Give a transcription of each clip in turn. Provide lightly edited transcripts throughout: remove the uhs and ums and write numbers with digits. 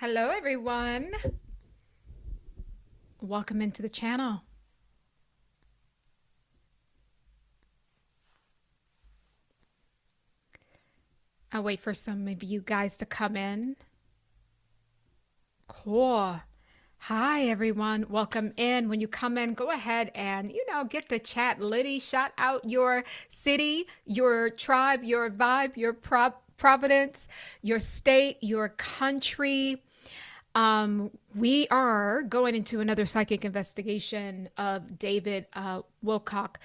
Hello, everyone. Welcome into the channel. I'll wait for some of you guys to come in. Cool. Hi, everyone. Welcome in. When you come in, go ahead and, get the chat litty. Shout out your city, your tribe, your vibe, your providence, your state, your country. We are going into another psychic investigation of David Wilcock.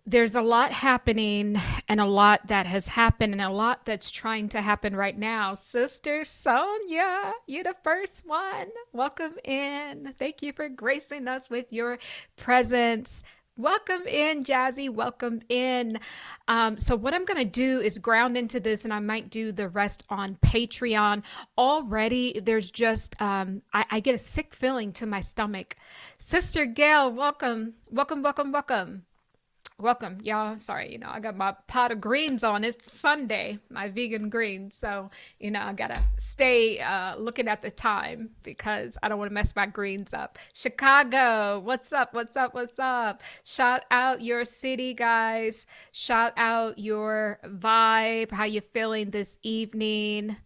There's a lot happening and a lot that has happened and a lot that's trying to happen right now. Sister Sonia, you're the first one. Welcome in. Thank you for gracing us with your presence. Welcome in, Jazzy. Welcome in. So what I'm going to do is ground into this, and I might do the rest on Patreon. Already, there's just, I get a sick feeling to my stomach. Sister Gail, welcome. Welcome, welcome, welcome. Welcome, y'all. Sorry, I got my pot of greens on. It's Sunday, my vegan greens. So, I gotta stay looking at the time because I don't want to mess my greens up. Chicago, what's up? What's up? What's up? Shout out your city, guys. Shout out your vibe. How you feeling this evening?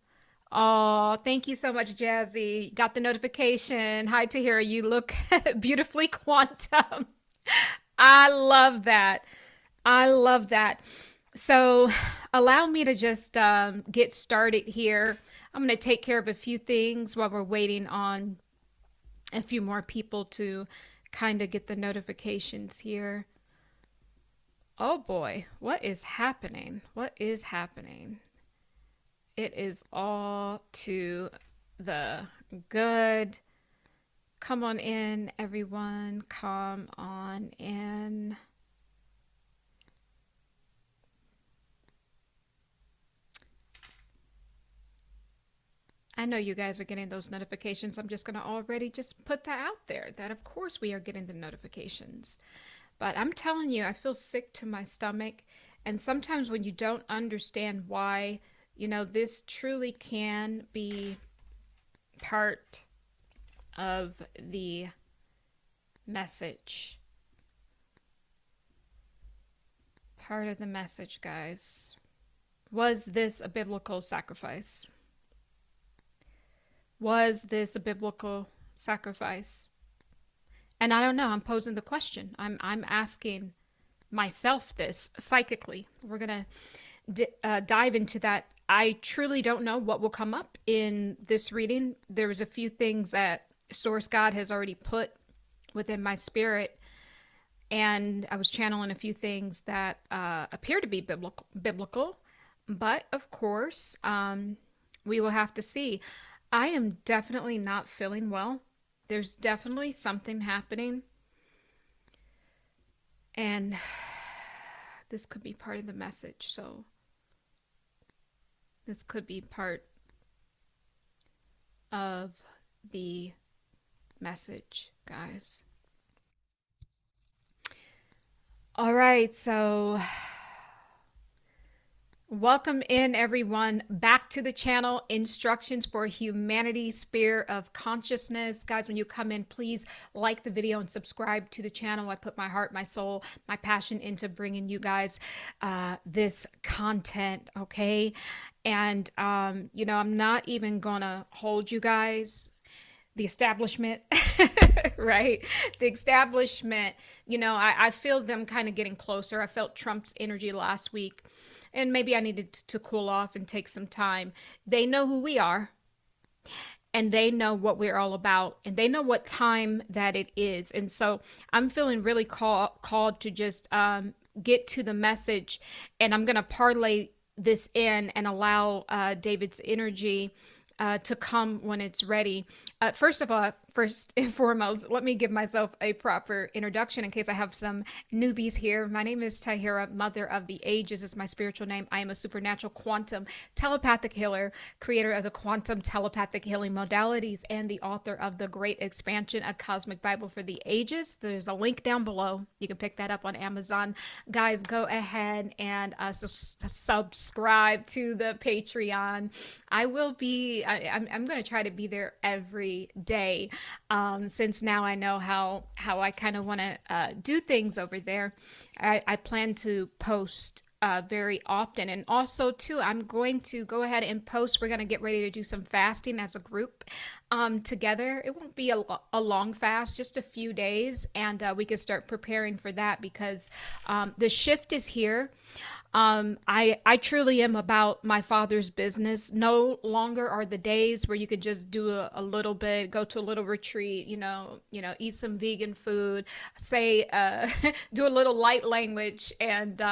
Oh, thank you so much, Jazzy. Got the notification. Hi, Tahira. You look beautifully quantum. I love that. I love that. So allow me to just get started here. I'm going to take care of a few things while we're waiting on a few more people to kind of get the notifications here. Oh boy, what is happening? What is happening? It is all to the good. Come on in, everyone. Come on in. I know you guys are getting those notifications. I'm just going to already just put that out there that, of course, we are getting the notifications. But I'm telling you, I feel sick to my stomach. And sometimes when you don't understand why, this truly can be part of the message. Part of the message, guys. Was this a biblical sacrifice? Was this a biblical sacrifice? And I don't know. I'm posing the question. I'm asking myself this psychically. We're going to dive into that. I truly don't know what will come up in this reading. There was a few things that Source God has already put within my spirit, and I was channeling a few things that appear to be biblical, but of course, we will have to see. I am definitely not feeling well. There's definitely something happening, and this could be part of the message. So this could be part of the message, guys. All right, so welcome in, everyone, back to the channel. Instructions for Humanity's Sphere of Consciousness. Guys, when you come in, please like the video and subscribe to the channel. I put my heart, my soul, my passion into bringing you guys this content, okay? And, I'm not even gonna hold you guys. The establishment, right? The establishment, I feel them kind of getting closer. I felt Trump's energy last week, and maybe I needed to cool off and take some time. They know who we are, and they know what we're all about, and they know what time that it is. And so I'm feeling really called to just get to the message, and I'm going to parlay this in and allow David's energy to come when it's ready. First of all, First and foremost, let me give myself a proper introduction in case I have some newbies here. My name is Tahira, Mother of the Ages is my spiritual name. I am a supernatural quantum telepathic healer, creator of the quantum telepathic healing modalities, and the author of the Great Expansion, a cosmic Bible for the ages. There's a link down below. You can pick that up on Amazon. Guys, go ahead and subscribe to the Patreon. I'm going to try to be there every day. Since now I know how I kind of want to do things over there. I plan to post very often, and also too I'm going to go ahead and post. We're going to get ready to do some fasting as a group together. It won't be a long fast, just a few days, and we can start preparing for that because the shift is here. I truly am about my Father's business. No longer are the days where you can just do a little bit, go to a little retreat, eat some vegan food, say, do a little light language and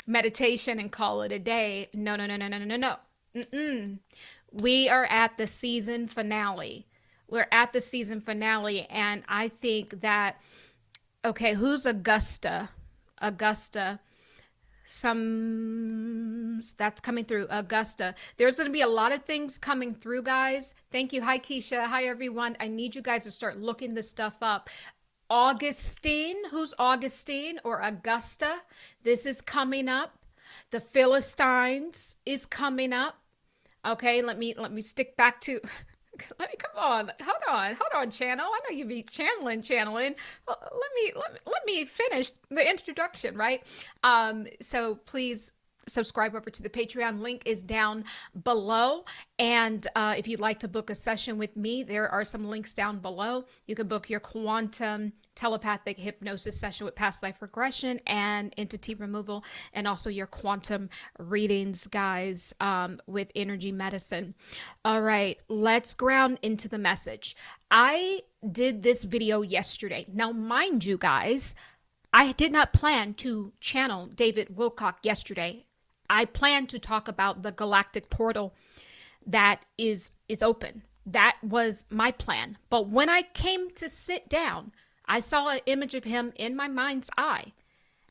meditation and call it a day. No, no, no, no, no, no, no, no. Mm-mm. We are at the season finale. We're at the season finale, and I think that, okay, who's Augusta? That's coming through. Augusta, there's going to be a lot of things coming through, guys. Thank you. Hi Keisha. Hi everyone. I need you guys to start looking this stuff up. Augustine, who's Augustine or Augusta? This is coming up. The Philistines is coming up. Okay, let me stick back to let me come on. Hold on, channel. I know you be channeling. Well, let me finish the introduction, right? So please subscribe over to the Patreon. Link is down below. And if you'd like to book a session with me, there are some links down below. You can book your quantum telepathic hypnosis session with past life regression and entity removal, and also your quantum readings, guys, with energy medicine. All right, let's ground into the message. I did this video yesterday. Now, mind you, guys, I did not plan to channel David Wilcock yesterday. I plan to talk about the galactic portal that is open. That was my plan. But when I came to sit down, I saw an image of him in my mind's eye.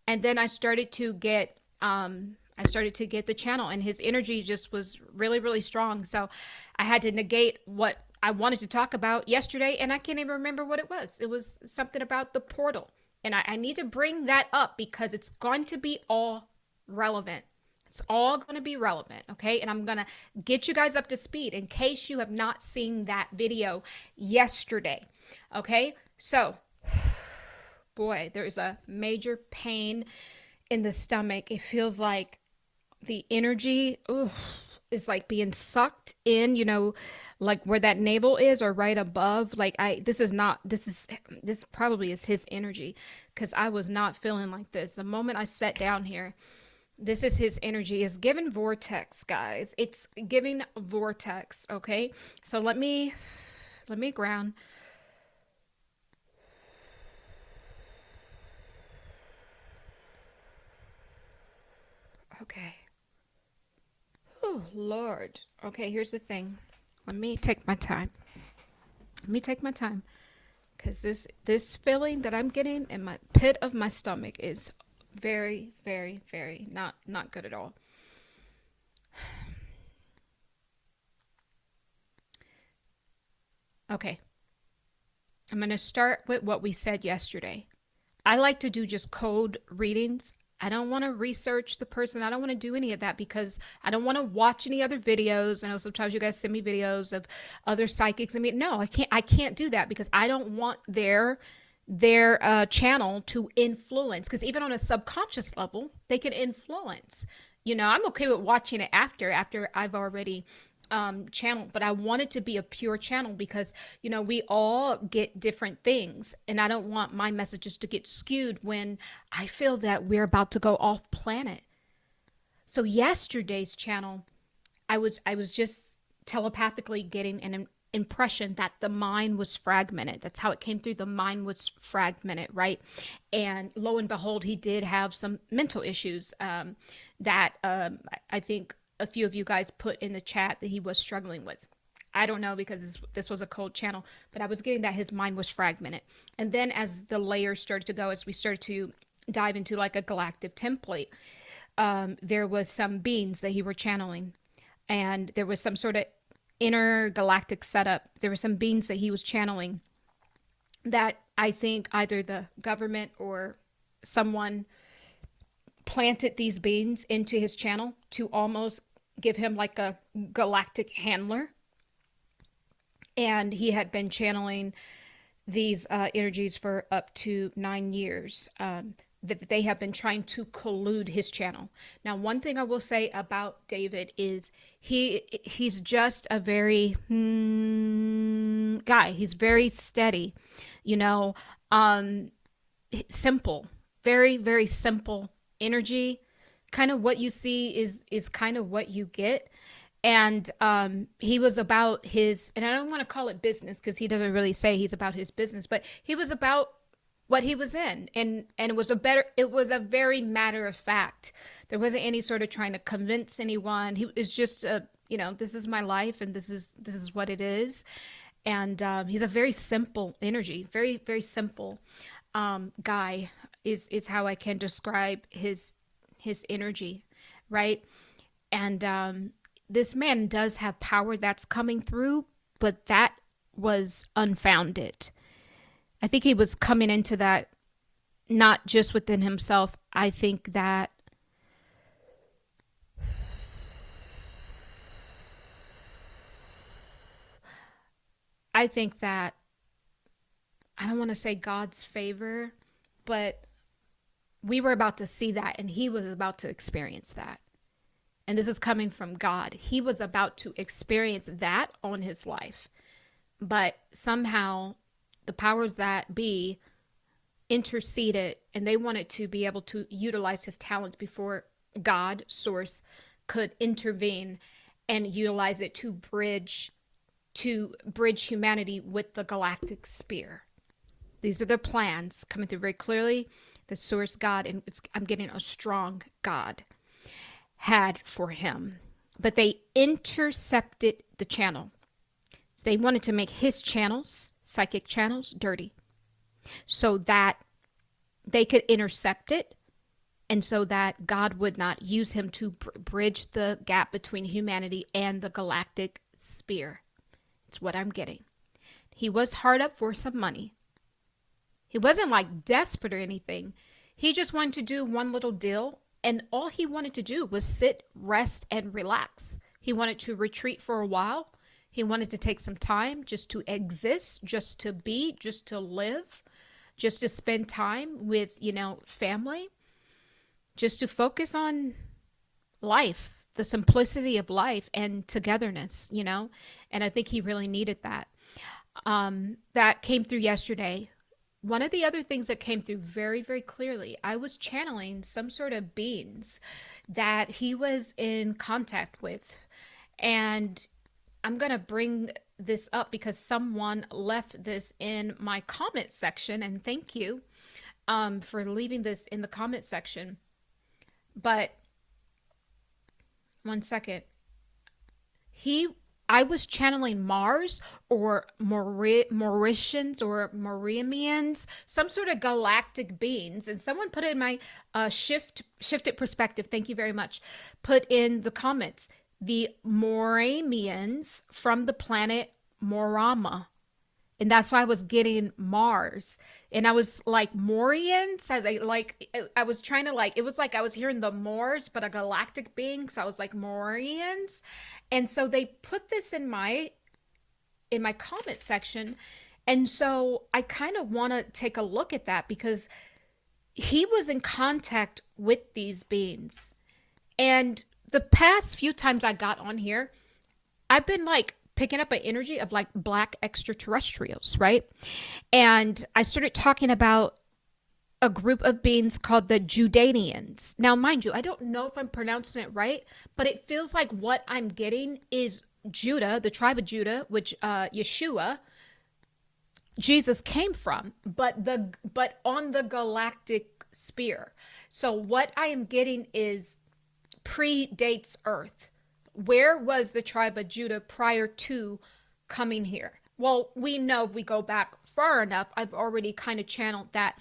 And then I started to get the channel, and his energy just was really, really strong. So I had to negate what I wanted to talk about yesterday, and I can't even remember what it was. It was something about the portal. And I need to bring that up because it's going to be all relevant. It's all going to be relevant, okay? And I'm going to get you guys up to speed in case you have not seen that video yesterday, okay? So, boy, there's a major pain in the stomach. It feels like the energy is like being sucked in, like where that navel is or right above. Like this probably is his energy, because I was not feeling like this. The moment I sat down here, this is his energy. It's giving vortex, guys. It's giving vortex, okay? So let me ground. Okay. Oh, Lord. Okay, here's the thing. Let me take my time. Because this feeling that I'm getting in my pit of my stomach is very, very, very not good at all. Okay. I'm going to start with what we said yesterday. I like to do just code readings. I don't want to research the person. I don't want to do any of that because I don't want to watch any other videos. I know sometimes you guys send me videos of other psychics. No, I can't do that because I don't want their channel to influence, because even on a subconscious level, they can influence. I'm okay with watching it after I've already channel, but I want it to be a pure channel because we all get different things, and I don't want my messages to get skewed when I feel that we're about to go off planet. So yesterday's channel, I was just telepathically getting an impression that the mind was fragmented. That's how it came through. The mind was fragmented, right? And lo and behold, he did have some mental issues that I think a few of you guys put in the chat that he was struggling with. I don't know because this was a cold channel, but I was getting that his mind was fragmented. And then as the layers started to go, as we started to dive into like a galactic template, there was some beings that he were channeling, and there was some sort of intergalactic setup. There were some beings that he was channeling that I think either the government or someone planted these beings into his channel to almost give him like a galactic handler. And he had been channeling these energies for up to 9 years. That they have been trying to collude his channel. Now, one thing I will say about David is he's just a very guy. He's very steady, you know, simple, very, very simple energy. Kind of what you see is kind of what you get. And he was about his, and I don't want to call it business because he doesn't really say he's about his business, but he was about what he was in, and it was a very matter of fact. There wasn't any sort of trying to convince anyone. He was just this is my life and this is what it is. And he's a very simple energy, very, very simple guy is how I can describe his energy, right? And this man does have power that's coming through, but that was unfounded. I think he was coming into that not just within himself. I think that I don't want to say God's favor, but we were about to see that, and he was about to experience that. And this is coming from God. He was about to experience that on his life. But somehow the powers that be interceded, and they wanted to be able to utilize his talents before God, source, could intervene and utilize it to bridge humanity with the galactic spear. These are the plans coming through very clearly. The source God, and I'm getting a strong God, had for him. But they intercepted the channel. So they wanted to make his channels, psychic channels, dirty so that they could intercept it, and so that God would not use him to bridge the gap between humanity and the galactic spear. It's what I'm getting. He was hard up for some money. He wasn't like desperate or anything. He just wanted to do one little deal, and all he wanted to do was sit, rest, and relax. He wanted to retreat for a while. He wanted to take some time just to exist, just to be, just to live, just to spend time with, family, just to focus on life, the simplicity of life and togetherness, and I think he really needed that. That came through yesterday. One of the other things that came through very, very clearly, I was channeling some sort of beings that he was in contact with. And I'm going to bring this up because someone left this in my comment section. And thank you for leaving this in the comment section. But one second. I was channeling Mars or Mauritians or Marimians, some sort of galactic beings. And someone put it in my shifted perspective. Thank you very much. Put in the comments, the Moramians from the planet Morama. And that's why I was getting Mars. And I was like, Morians? I was trying to it was like I was hearing the Moors, but a galactic being. So I was like, Morians. And so they put this in my comment section. And so I kind of want to take a look at that because he was in contact with these beings. And the past few times I got on here, I've been picking up an energy of black extraterrestrials, right? And I started talking about a group of beings called the Judanians. Now, mind you, I don't know if I'm pronouncing it right, but it feels like what I'm getting is Judah, the tribe of Judah, which Yeshua, Jesus came from, but on the galactic sphere. So what I am getting is predates Earth. Where was the tribe of Judah prior to coming here. Well, we know if we go back far enough, I've already kind of channeled that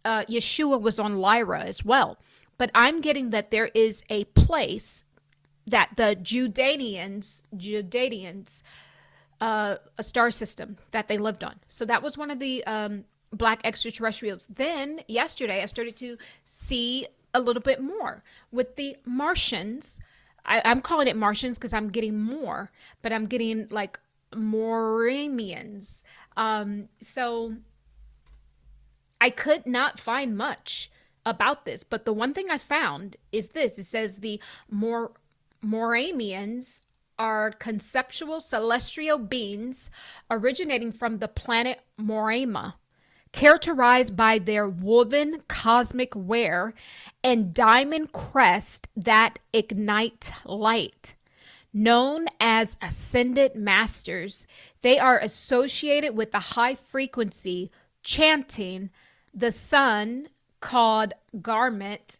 Yeshua was on Lyra as well. But I'm getting that there is a place that the Judaians, a star system that they lived on. So that was one of the black extraterrestrials. Then yesterday, I started to see a little bit more with the Martians. I'm calling it Martians because I'm getting more, but I'm getting like Moramians. So I could not find much about this, but the one thing I found is this. It says the Moramians are conceptual celestial beings originating from the planet Morama, characterized by their woven cosmic wear and diamond crest that ignite light. Known as ascended masters, they are associated with the high frequency chanting the sun called garment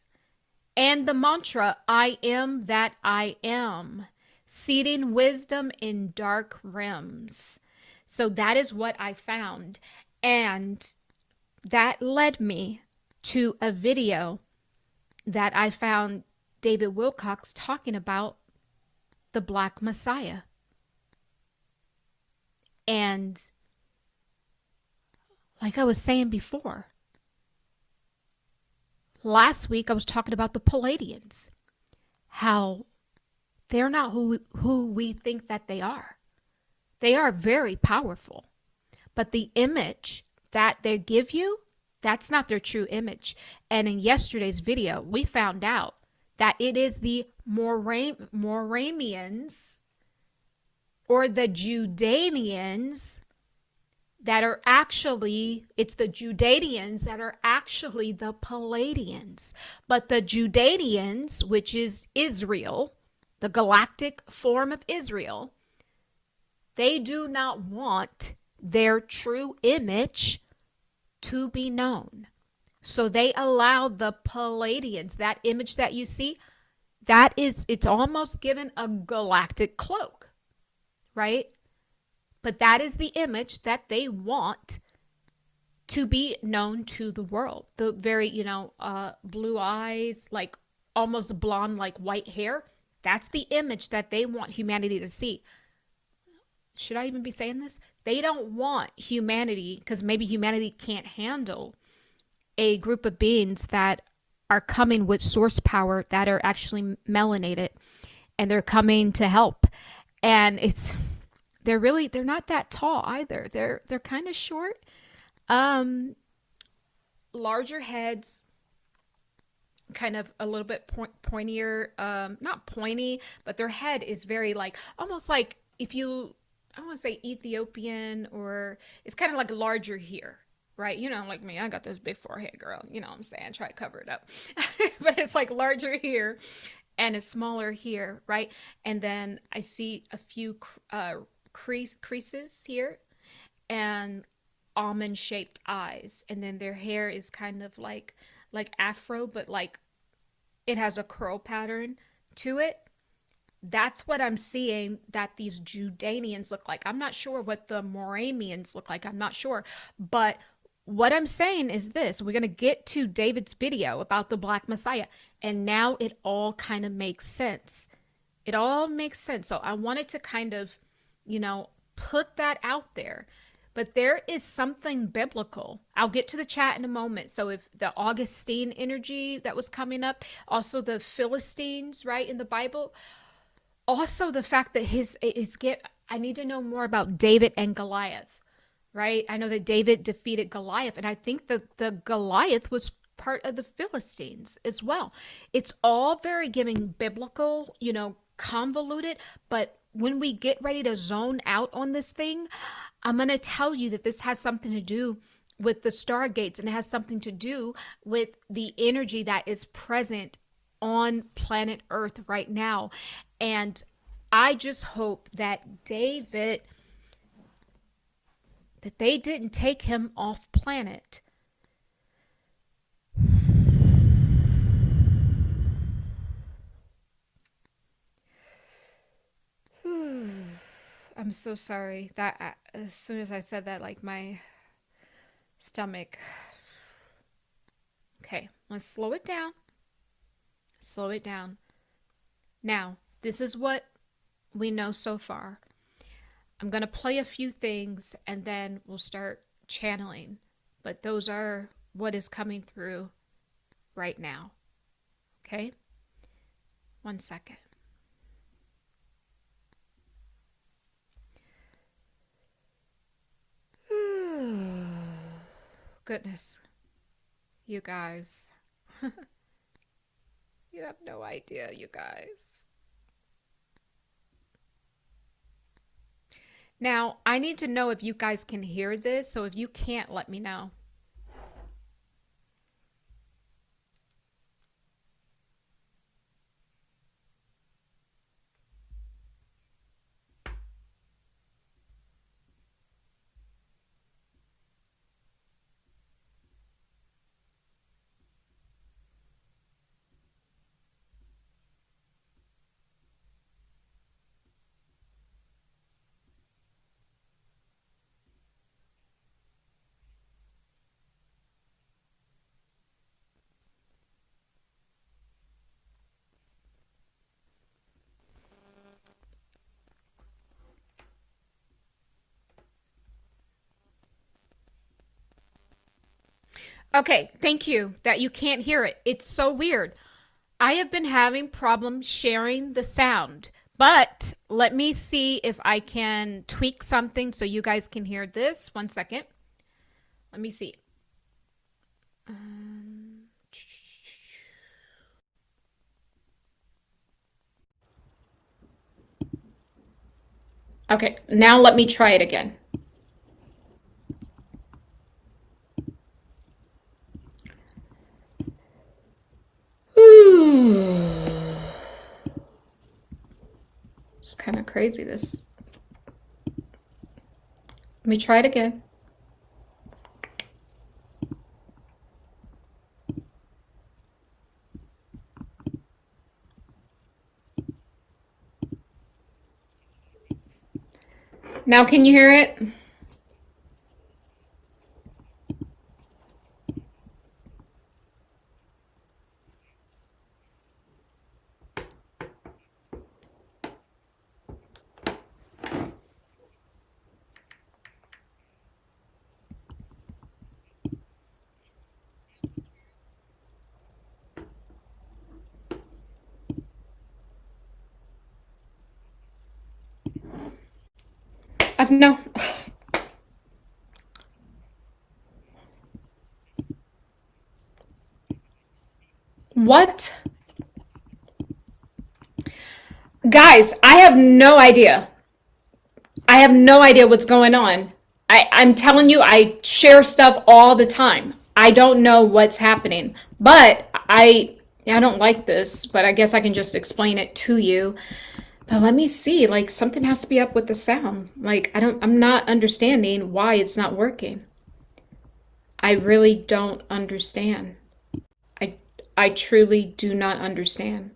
and the mantra, I am that I am, seeding wisdom in dark realms. So that is what I found. And that led me to a video that I found David Wilcock talking about the Black Messiah. And like I was saying before, last week I was talking about the Palladians, how they're not who we think that they are. They are very powerful, but the image that they give you, that's not their true image. And in yesterday's video, we found out that it is the Moramians or the Judaians that are actually, it's the Judaians that are actually the Palladians. But the Judaians, which is Israel, the galactic form of Israel, they do not want their true image to be known. So they allow the Palladians, that image that you see, that is, it's almost given a galactic cloak, right? But that is the image that they want to be known to the world. The very, blue eyes, like almost blonde, like white hair. That's the image that they want humanity to see. Should I even be saying this? They don't want humanity, because maybe humanity can't handle a group of beings that are coming with source power, that are actually melanated, and they're coming to help. And they're not that tall either. They're kind of short, larger heads, kind of a little bit pointier, not pointy, but their head is very like, almost like if you, I want to say Ethiopian, or it's kind of like larger here, right? Like me, I got this big forehead, girl. You know what I'm saying? Try to cover it up. But it's like larger here and it's smaller here, right? And then I see a few creases here and almond-shaped eyes. And then their hair is kind of like afro, but like it has a curl pattern to it. That's what I'm seeing that these Judaians look like. I'm not sure what the Moramians look like. I'm not sure. But what I'm saying is this. We're going to get to David's video about the Black Messiah. And now it all kind of makes sense. It all makes sense. So I wanted to kind of, put that out there. But there is something biblical. I'll get to the chat in a moment. So if the Augustine energy that was coming up, also the Philistines, right, in the Bible. Also, the fact that I need to know more about David and Goliath, right? I know that David defeated Goliath, and I think that the Goliath was part of the Philistines as well. It's all very giving biblical, convoluted, but when we get ready to zone out on this thing, I'm going to tell you that this has something to do with the stargates, and it has something to do with the energy that is present on planet Earth right now. And I just hope that they didn't take him off planet. I'm so sorry. That as soon as I said that, like my stomach. Okay, let's slow it down. Slow it down. Now, this is what we know so far. I'm going to play a few things and then we'll start channeling. But those are what is coming through right now. Okay? 1 second. Goodness. You guys. You have no idea, you guys. Now, I need to know if you guys can hear this, so if you can't, let me know. Okay, thank you that you can't hear it. It's so weird. I have been having problems sharing the sound, but let me see if I can tweak something so you guys can hear this. 1 second. Let me see. Okay, now let me try it again. It's kind of crazy, this. Let me try it again. Now can you hear it? I've no. What? Guys, I have no idea. I have no idea what's going on. I'm telling you, I share stuff all the time. I don't know what's happening, but I don't like this, but I guess I can just explain it to you. But let me see, like something has to be up with the sound. Like I'm not understanding why it's not working. I really don't understand. I I truly do not understand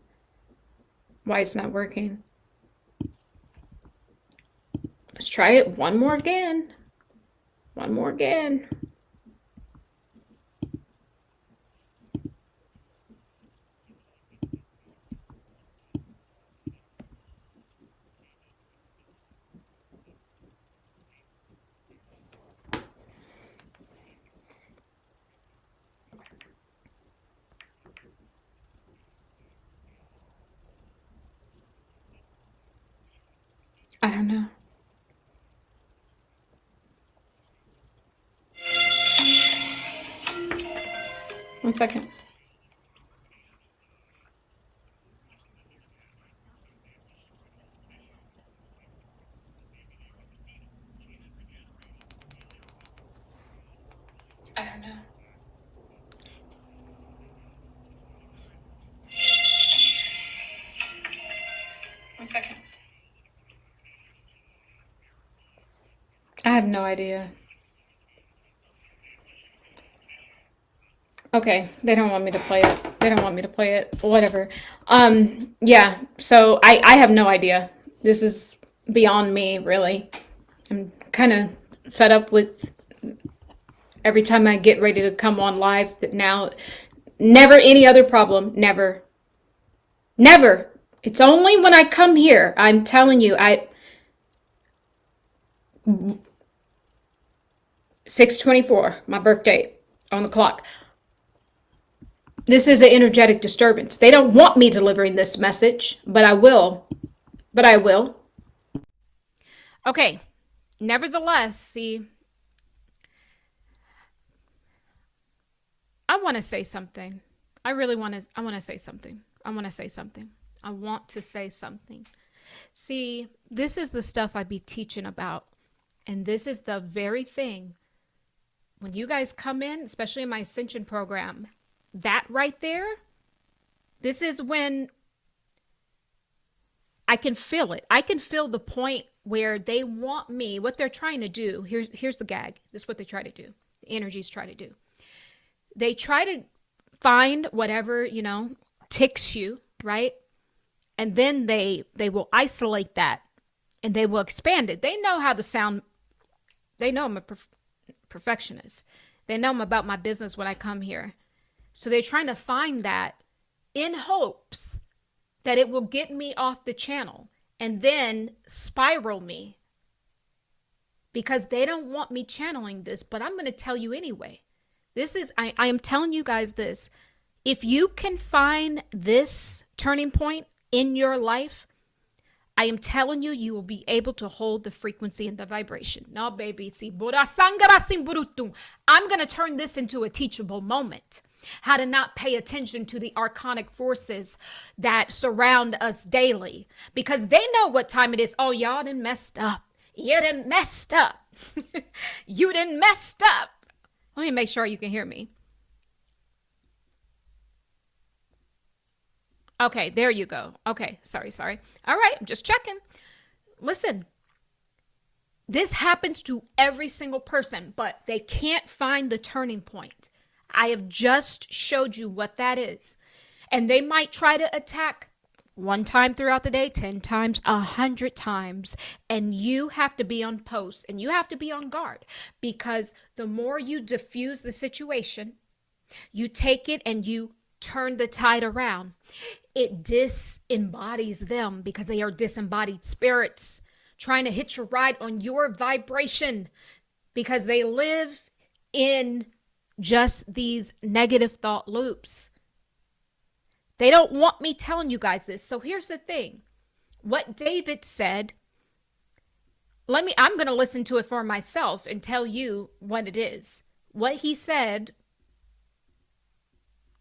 why it's not working. Let's try it one more again. One more again. I don't know. One second. I don't know. One second. I have no idea. Okay, they don't want me to play it. They don't want me to play it. Whatever. Yeah, so I have no idea. This is beyond me, really. I'm kind of fed up with every time I get ready to come on live that now, never any other problem. Never. Never. It's only when I come here. I'm telling you, 6:24, my birthday on the clock. This is an energetic disturbance. They don't want me delivering this message, but I will. But I will. Okay. Nevertheless, see, I want to say something. I really want to. I want to say something. I want to say something. I want to say something. See, this is the stuff I be teaching about. And this is the very thing. When you guys come in, especially in my Ascension program, that right there, this is when I can feel it. I can feel the point where they want me, what they're trying to do. Here's the gag. This is what they try to do. The energies try to do. They try to find whatever, ticks you, right? And then they will isolate that and they will expand it. They know how to sound. They know I'm a perfectionist. They know I'm about my business when I come here. So they're trying to find that in hopes that it will get me off the channel and then spiral me, because they don't want me channeling this, but I'm going to tell you anyway. I am telling you guys this. If you can find this turning point in your life, I am telling you, you will be able to hold the frequency and the vibration. No, baby. I'm going to turn this into a teachable moment. How to not pay attention to the archonic forces that surround us daily. Because they know what time it is. Oh, y'all done messed up. You done messed up. You done messed up. Let me make sure you can hear me. Okay, there you go. Okay, sorry. All right, I'm just checking. Listen, this happens to every single person, but they can't find the turning point. I have just showed you what that is. And they might try to attack one time throughout the day, 10 times, 100 times. And you have to be on post and you have to be on guard, because the more you diffuse the situation, you take it and you turn the tide around. It disembodies them, because they are disembodied spirits trying to hitch a ride on your vibration, because they live in just these negative thought loops. They don't want me telling you guys this. So here's the thing. What David said, I'm going to listen to it for myself and tell you what it is. What he said.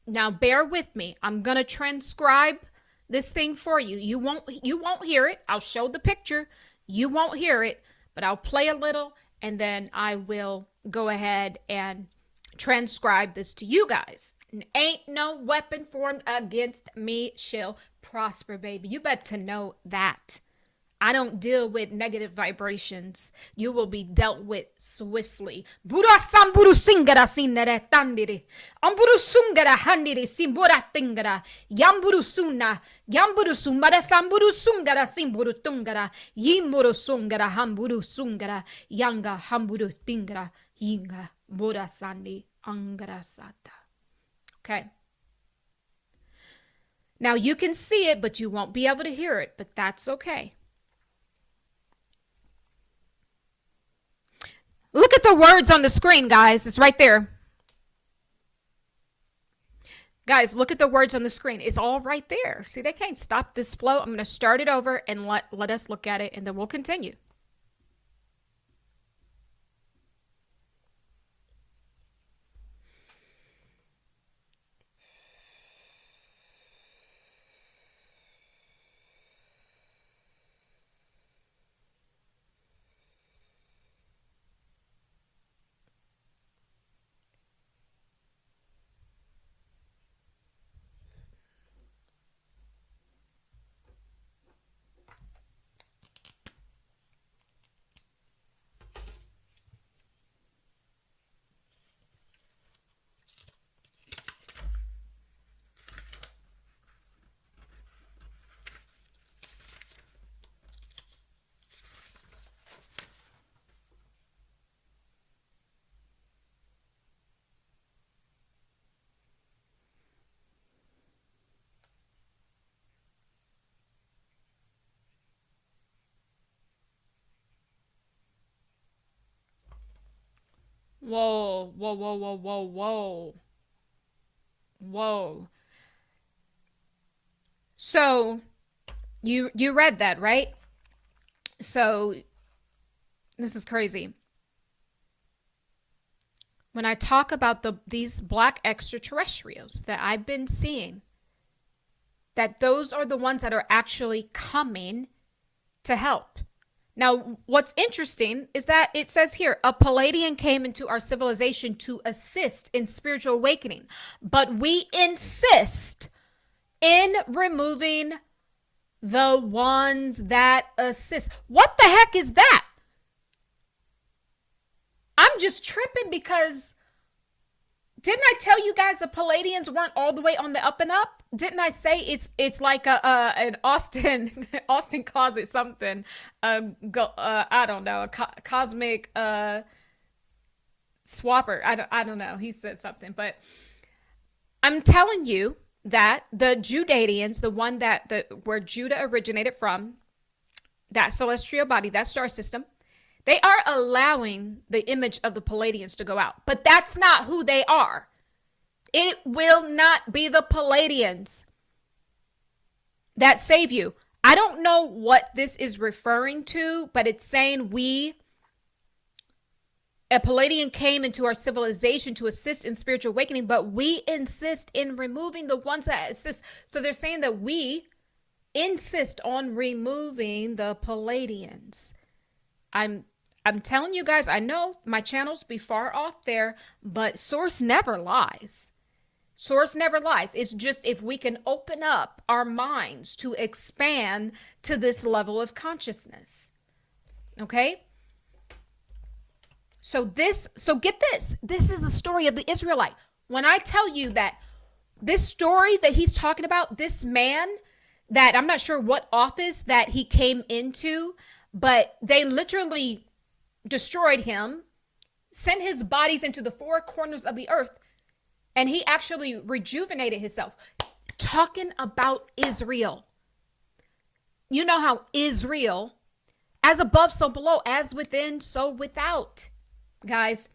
Now bear with me. I'm going to transcribe this thing for you. You won't hear it. I'll show the picture. You won't hear it, but I'll play a little and then I will go ahead and transcribe this to you guys. And ain't no weapon formed against me shall prosper, baby. You better know that. I don't deal with negative vibrations. You will be dealt with swiftly. Bura samburu singara sinere tandiri. Amburu sungara handiri simbura tingara. Yamburu suna. Yamburu sumara samburu sungara simburu tungara. Yimburu sungara hamburu sungara. Yanga hamburu tingara. Yinga bura sandi angara sata. Okay. Now you can see it, but you won't be able to hear it, but that's okay. Look at the words on the screen, guys. It's right there. Guys, look at the words on the screen. It's all right there. See, they can't stop this flow. I'm going to start it over and let us look at it, and then we'll continue. Whoa, whoa, whoa, whoa, whoa, whoa, whoa. So you read that, right? So this is crazy. When I talk about these black extraterrestrials that I've been seeing, that those are the ones that are actually coming to help. Now, what's interesting is that it says here, a Palladian came into our civilization to assist in spiritual awakening, but we insist in removing the ones that assist. What the heck is that? I'm just tripping because didn't I tell you guys the Palladians weren't all the way on the up and up? Didn't I say it's like an Austin Austin calls it something I don't know, a cosmic swapper. I don't know. He said something, but I'm telling you that the Judaians, the one that where Judah originated from, that celestial body, that star system, they are allowing the image of the Palladians to go out. But that's not who they are. It will not be the Palladians that save you. I don't know what this is referring to, but it's saying a Palladian came into our civilization to assist in spiritual awakening, but we insist in removing the ones that assist. So they're saying that we insist on removing the Palladians. I'm telling you guys, I know my channels be far off there, but source never lies. Source never lies. It's just if we can open up our minds to expand to this level of consciousness. Okay? So get this. This is the story of the Israelite. When I tell you that this story that he's talking about, this man that I'm not sure what office that he came into, but they literally destroyed him, sent his bodies into the four corners of the earth, and he actually rejuvenated himself. Talking about Israel. You know how Israel, as above, so below, as within, so without. Guys,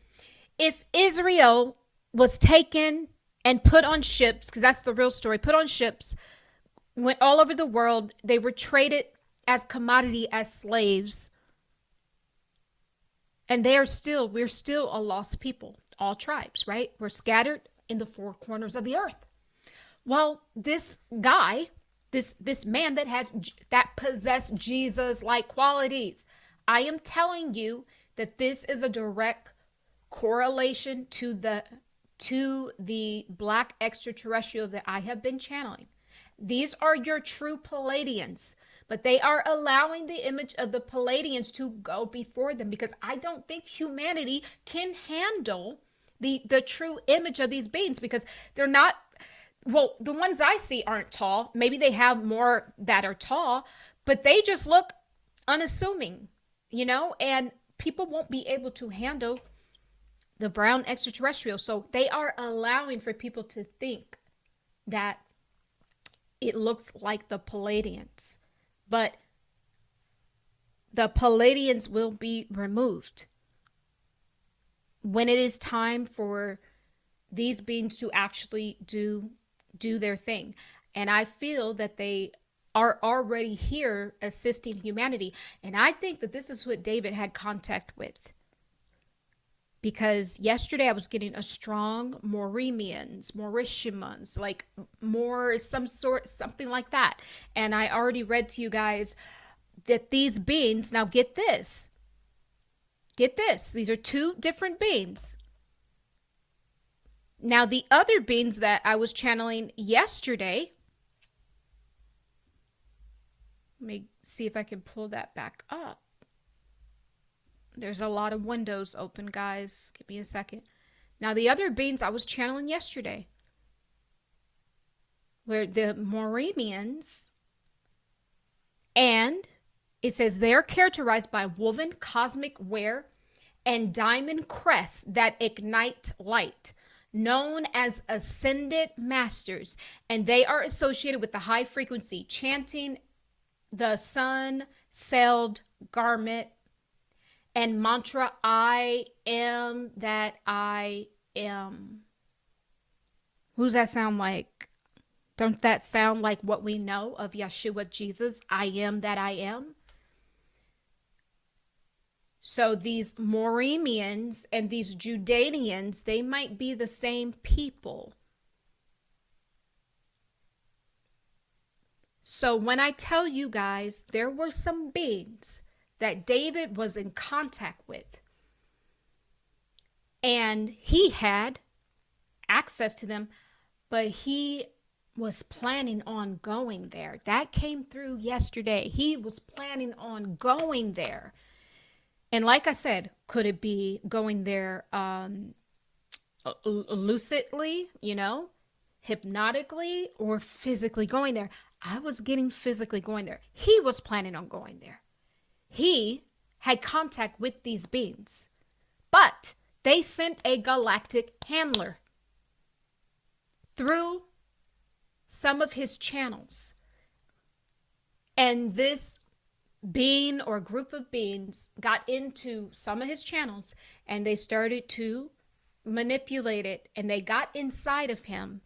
if Israel was taken and put on ships, because that's the real story, put on ships, went all over the world, they were traded as commodity, as slaves, and we're still a lost people, all tribes, right? We're scattered in the four corners of the earth. Well, this guy, this man that possessed Jesus-like qualities, I am telling you that this is a direct correlation to the black extraterrestrial that I have been channeling. These are your true Palladians, but they are allowing the image of the Palladians to go before them because I don't think humanity can handle the true image of these beings because they're not, well, the ones I see aren't tall. Maybe they have more that are tall, but they just look unassuming, and people won't be able to handle the brown extraterrestrial. So they are allowing for people to think that it looks like the Palladians, but the Palladians will be removed when it is time for these beings to actually do their thing. And I feel that they are already here assisting humanity. And I think that this is what David had contact with. Because yesterday I was getting a strong Mauritians, like more something like that. And I already read to you guys that these beings, now get this, these are two different beings. Now the other beings that I was channeling yesterday, let me see if I can pull that back up. There's a lot of windows open, guys. Give me a second. Now, the other beings I was channeling yesterday were the Moremians, and it says they're characterized by woven cosmic wear and diamond crests that ignite light, known as ascended masters, and they are associated with the high frequency chanting the sun-sailed garment and mantra, I am that I am. Who's that sound like? Don't that sound like what we know of Yeshua, Jesus? I am that I am. So these Moremians and these Judaians, they might be the same people. So when I tell you guys, there were some beings that David was in contact with, and he had access to them, but he was planning on going there. That came through yesterday. He was planning on going there. And like I said, could it be going there lucidly, hypnotically, or physically going there? I was getting physically going there. He was planning on going there. He had contact with these beings, but they sent a galactic handler through some of his channels. And this being or group of beings got into some of his channels, and they started to manipulate it, and they got inside of him.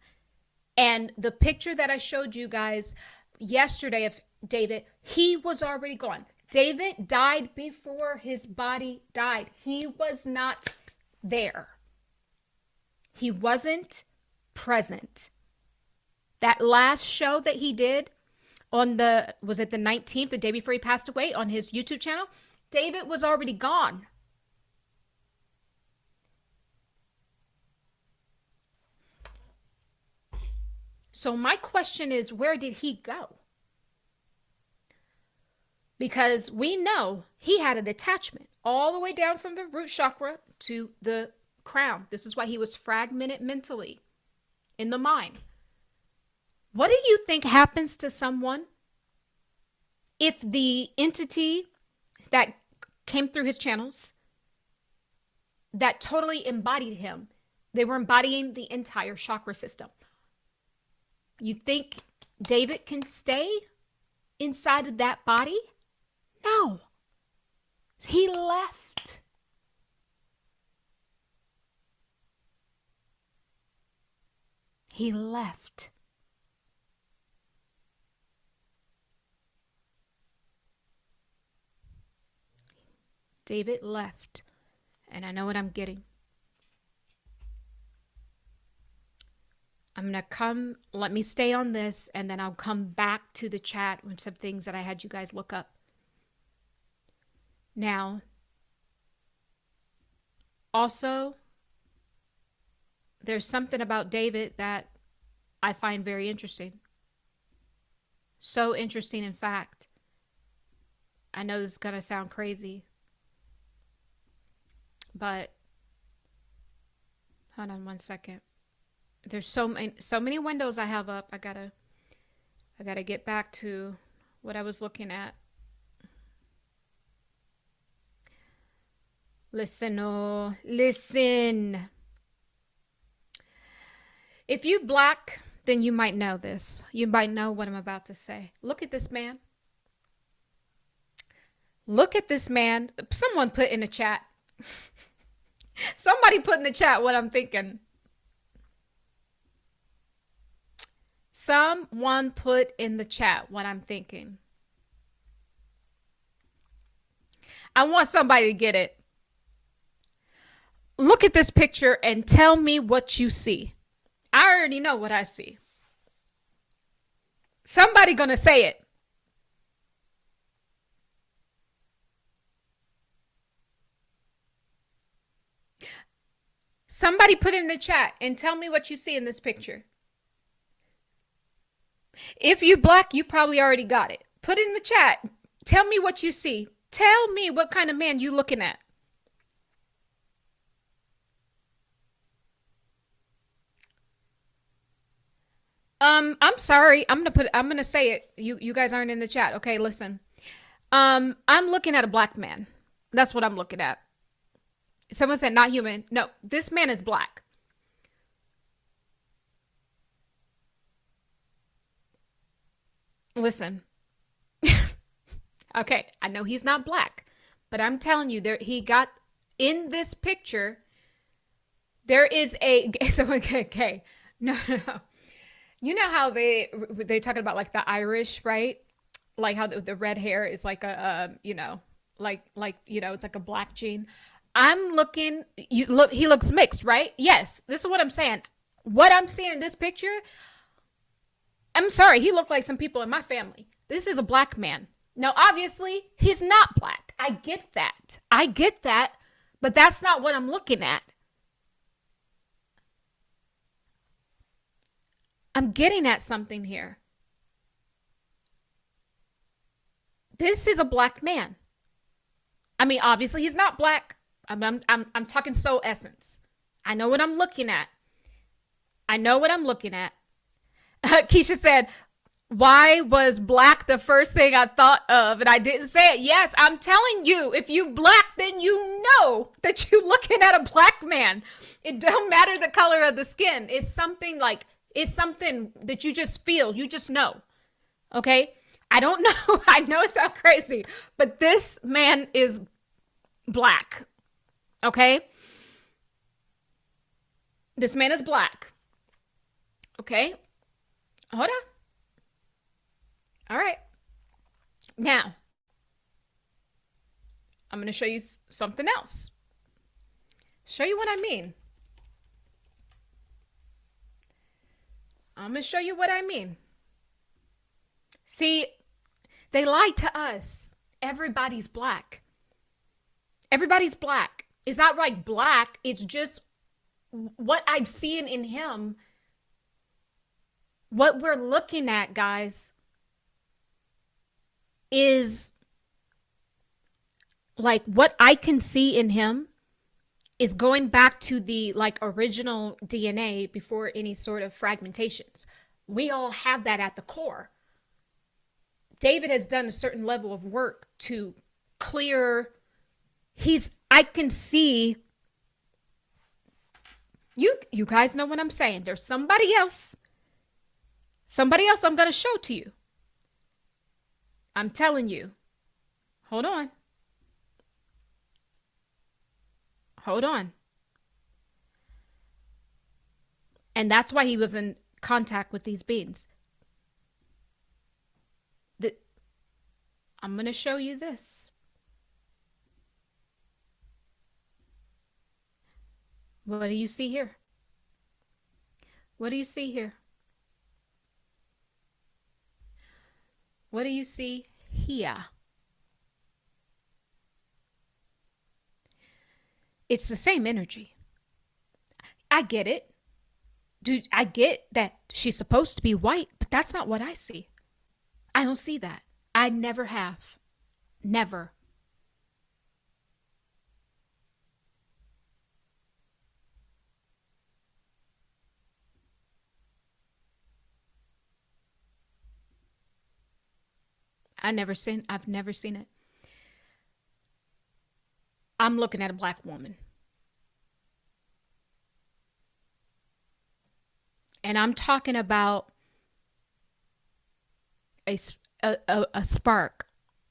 And the picture that I showed you guys yesterday of David, he was already gone. David died before his body died. He was not there. He wasn't present. That last show that he did on was it the 19th, the day before he passed away, on his YouTube channel, David was already gone. So my question is, where did he go? Because we know he had an attachment all the way down from the root chakra to the crown. This is why he was fragmented mentally in the mind. What do you think happens to someone if the entity that came through his channels, that totally embodied him, they were embodying the entire chakra system? You think David can stay inside of that body? No. He left. He left. David left. And I know what I'm getting. I'm going to let me stay on this, and then I'll come back to the chat with some things that I had you guys look up. Now, also, there's something about David that I find very interesting. So interesting, in fact. I know this is going to sound crazy, but hold on one second. There's so many windows I have up. I gotta get back to what I was looking at. Listen, oh, listen. If you black, then you might know this. You might know what I'm about to say. Look at this man. Look at this man. Someone put in the chat. Somebody put in the chat what I'm thinking. Someone put in the chat what I'm thinking. I want somebody to get it. Look at this picture and tell me what you see. I already know what I see. Somebody gonna say it. Somebody put it in the chat and tell me what you see in this picture. If you black, you probably already got it. Put it in the chat. Tell me what you see. Tell me what kind of man you looking at. I'm sorry. I'm gonna say it. You guys aren't in the chat. Okay, listen. I'm looking at a black man. That's what I'm looking at. Someone said not human. No, this man is black. Listen. Okay, I know he's not black, But I'm telling you, there he got in this picture. There is a so okay. No, no, no. You know how they talking about like the Irish, right? Like how the red hair is like it's like a black gene. I'm looking. You look. He looks mixed, right? Yes. This is what I'm saying. What I'm seeing in this picture. I'm sorry. He looked like some people in my family. This is a black man. Now, obviously, he's not black. I get that. I get that. But that's not what I'm looking at. I'm getting at something here. This is a black man. I mean, obviously, he's not black. I'm talking soul essence. I know what I'm looking at. I know what I'm looking at. Keisha said, why was black the first thing I thought of? And I didn't say it. Yes, I'm telling you, if you black, then you know that you're looking at a black man. It don't matter the color of the skin. It's something that you just feel. You just know. Okay? I don't know. I know it sounds crazy, but this man is black. Okay? This man is black. Okay? Hold on. All right. Now, I'm going to show you something else. Show you what I mean. I'm going to show you what I mean. See, they lied to us. Everybody's black. Everybody's black. It's not right black. It's just what I've seen in him. What we're looking at, guys, is like what I can see in him is going back to the like original DNA before any sort of fragmentations. We all have that at the core. David has done a certain level of work to clear. I can see. You guys know what I'm saying. There's somebody else I'm going to show to you. I'm telling you. Hold on. Hold on. And that's why he was in contact with these beings. I'm going to show you this. What do you see here? What do you see here? What do you see here? It's the same energy. I get it. Dude, I get that she's supposed to be white, but that's not what I see. I don't see that. I never have. Never. I've never seen it. I'm looking at a black woman. And I'm talking about a spark.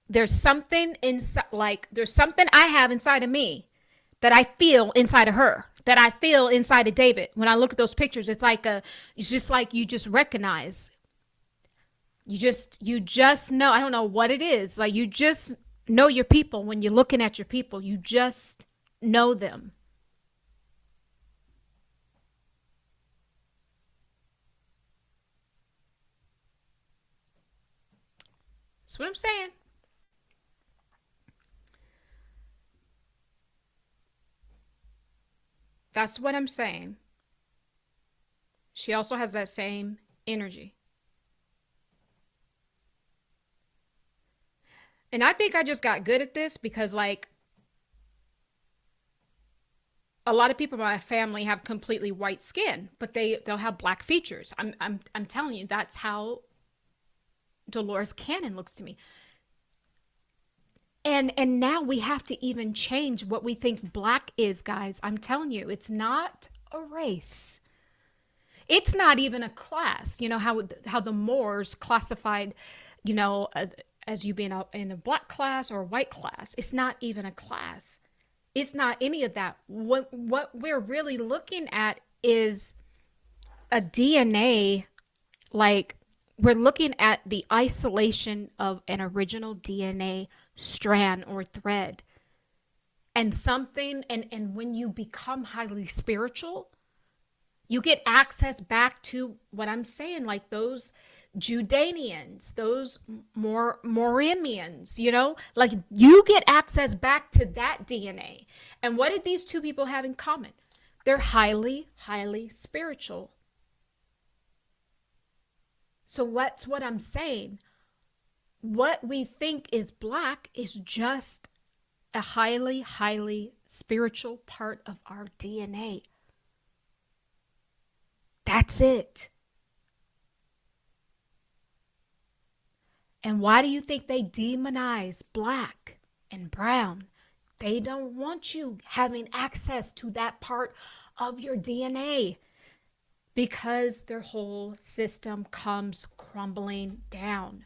There's something inside, there's something I have inside of me that I feel inside of her, that I feel inside of David. When I look at those pictures, it's just like you just recognize. You just know. I don't know what it is. Like you just know your people. When you're looking at your people, you just know them. That's what I'm saying. That's what I'm saying. She also has that same energy. And I think I just got good at this because like a lot of people in my family have completely white skin, but they'll have black features. I'm telling you, that's how Dolores Cannon looks to me. And now we have to even change what we think black is, guys. I'm telling you, it's not a race. It's not even a class. You know how the Moors classified, as you being in a black class or a white class. It's not even a class. It's not any of that. What we're really looking at is a DNA, like we're looking at the isolation of an original DNA strand or thread. And something, and when you become highly spiritual, you get access back to what I'm saying, like those Judanians, those Morimians, like you get access back to that DNA. And what did these two people have in common? They're highly, highly spiritual. So what's what I'm saying? What we think is black is just a highly, highly spiritual part of our DNA. That's it. And why do you think they demonize black and brown? They don't want you having access to that part of your DNA because their whole system comes crumbling down.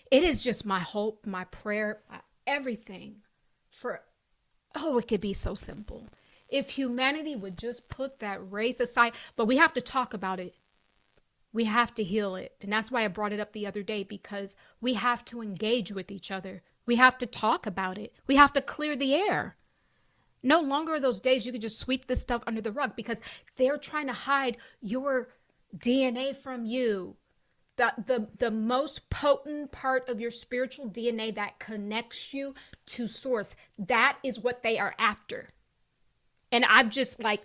It is just my hope, my prayer, everything it could be so simple. If humanity would just put that race aside, but we have to talk about it. We have to heal it. And that's why I brought it up the other day, because we have to engage with each other. We have to talk about it. We have to clear the air. No longer are those days you can just sweep this stuff under the rug, because they're trying to hide your DNA from you. The most potent part of your spiritual DNA that connects you to source, that is what they are after. And I'm just like,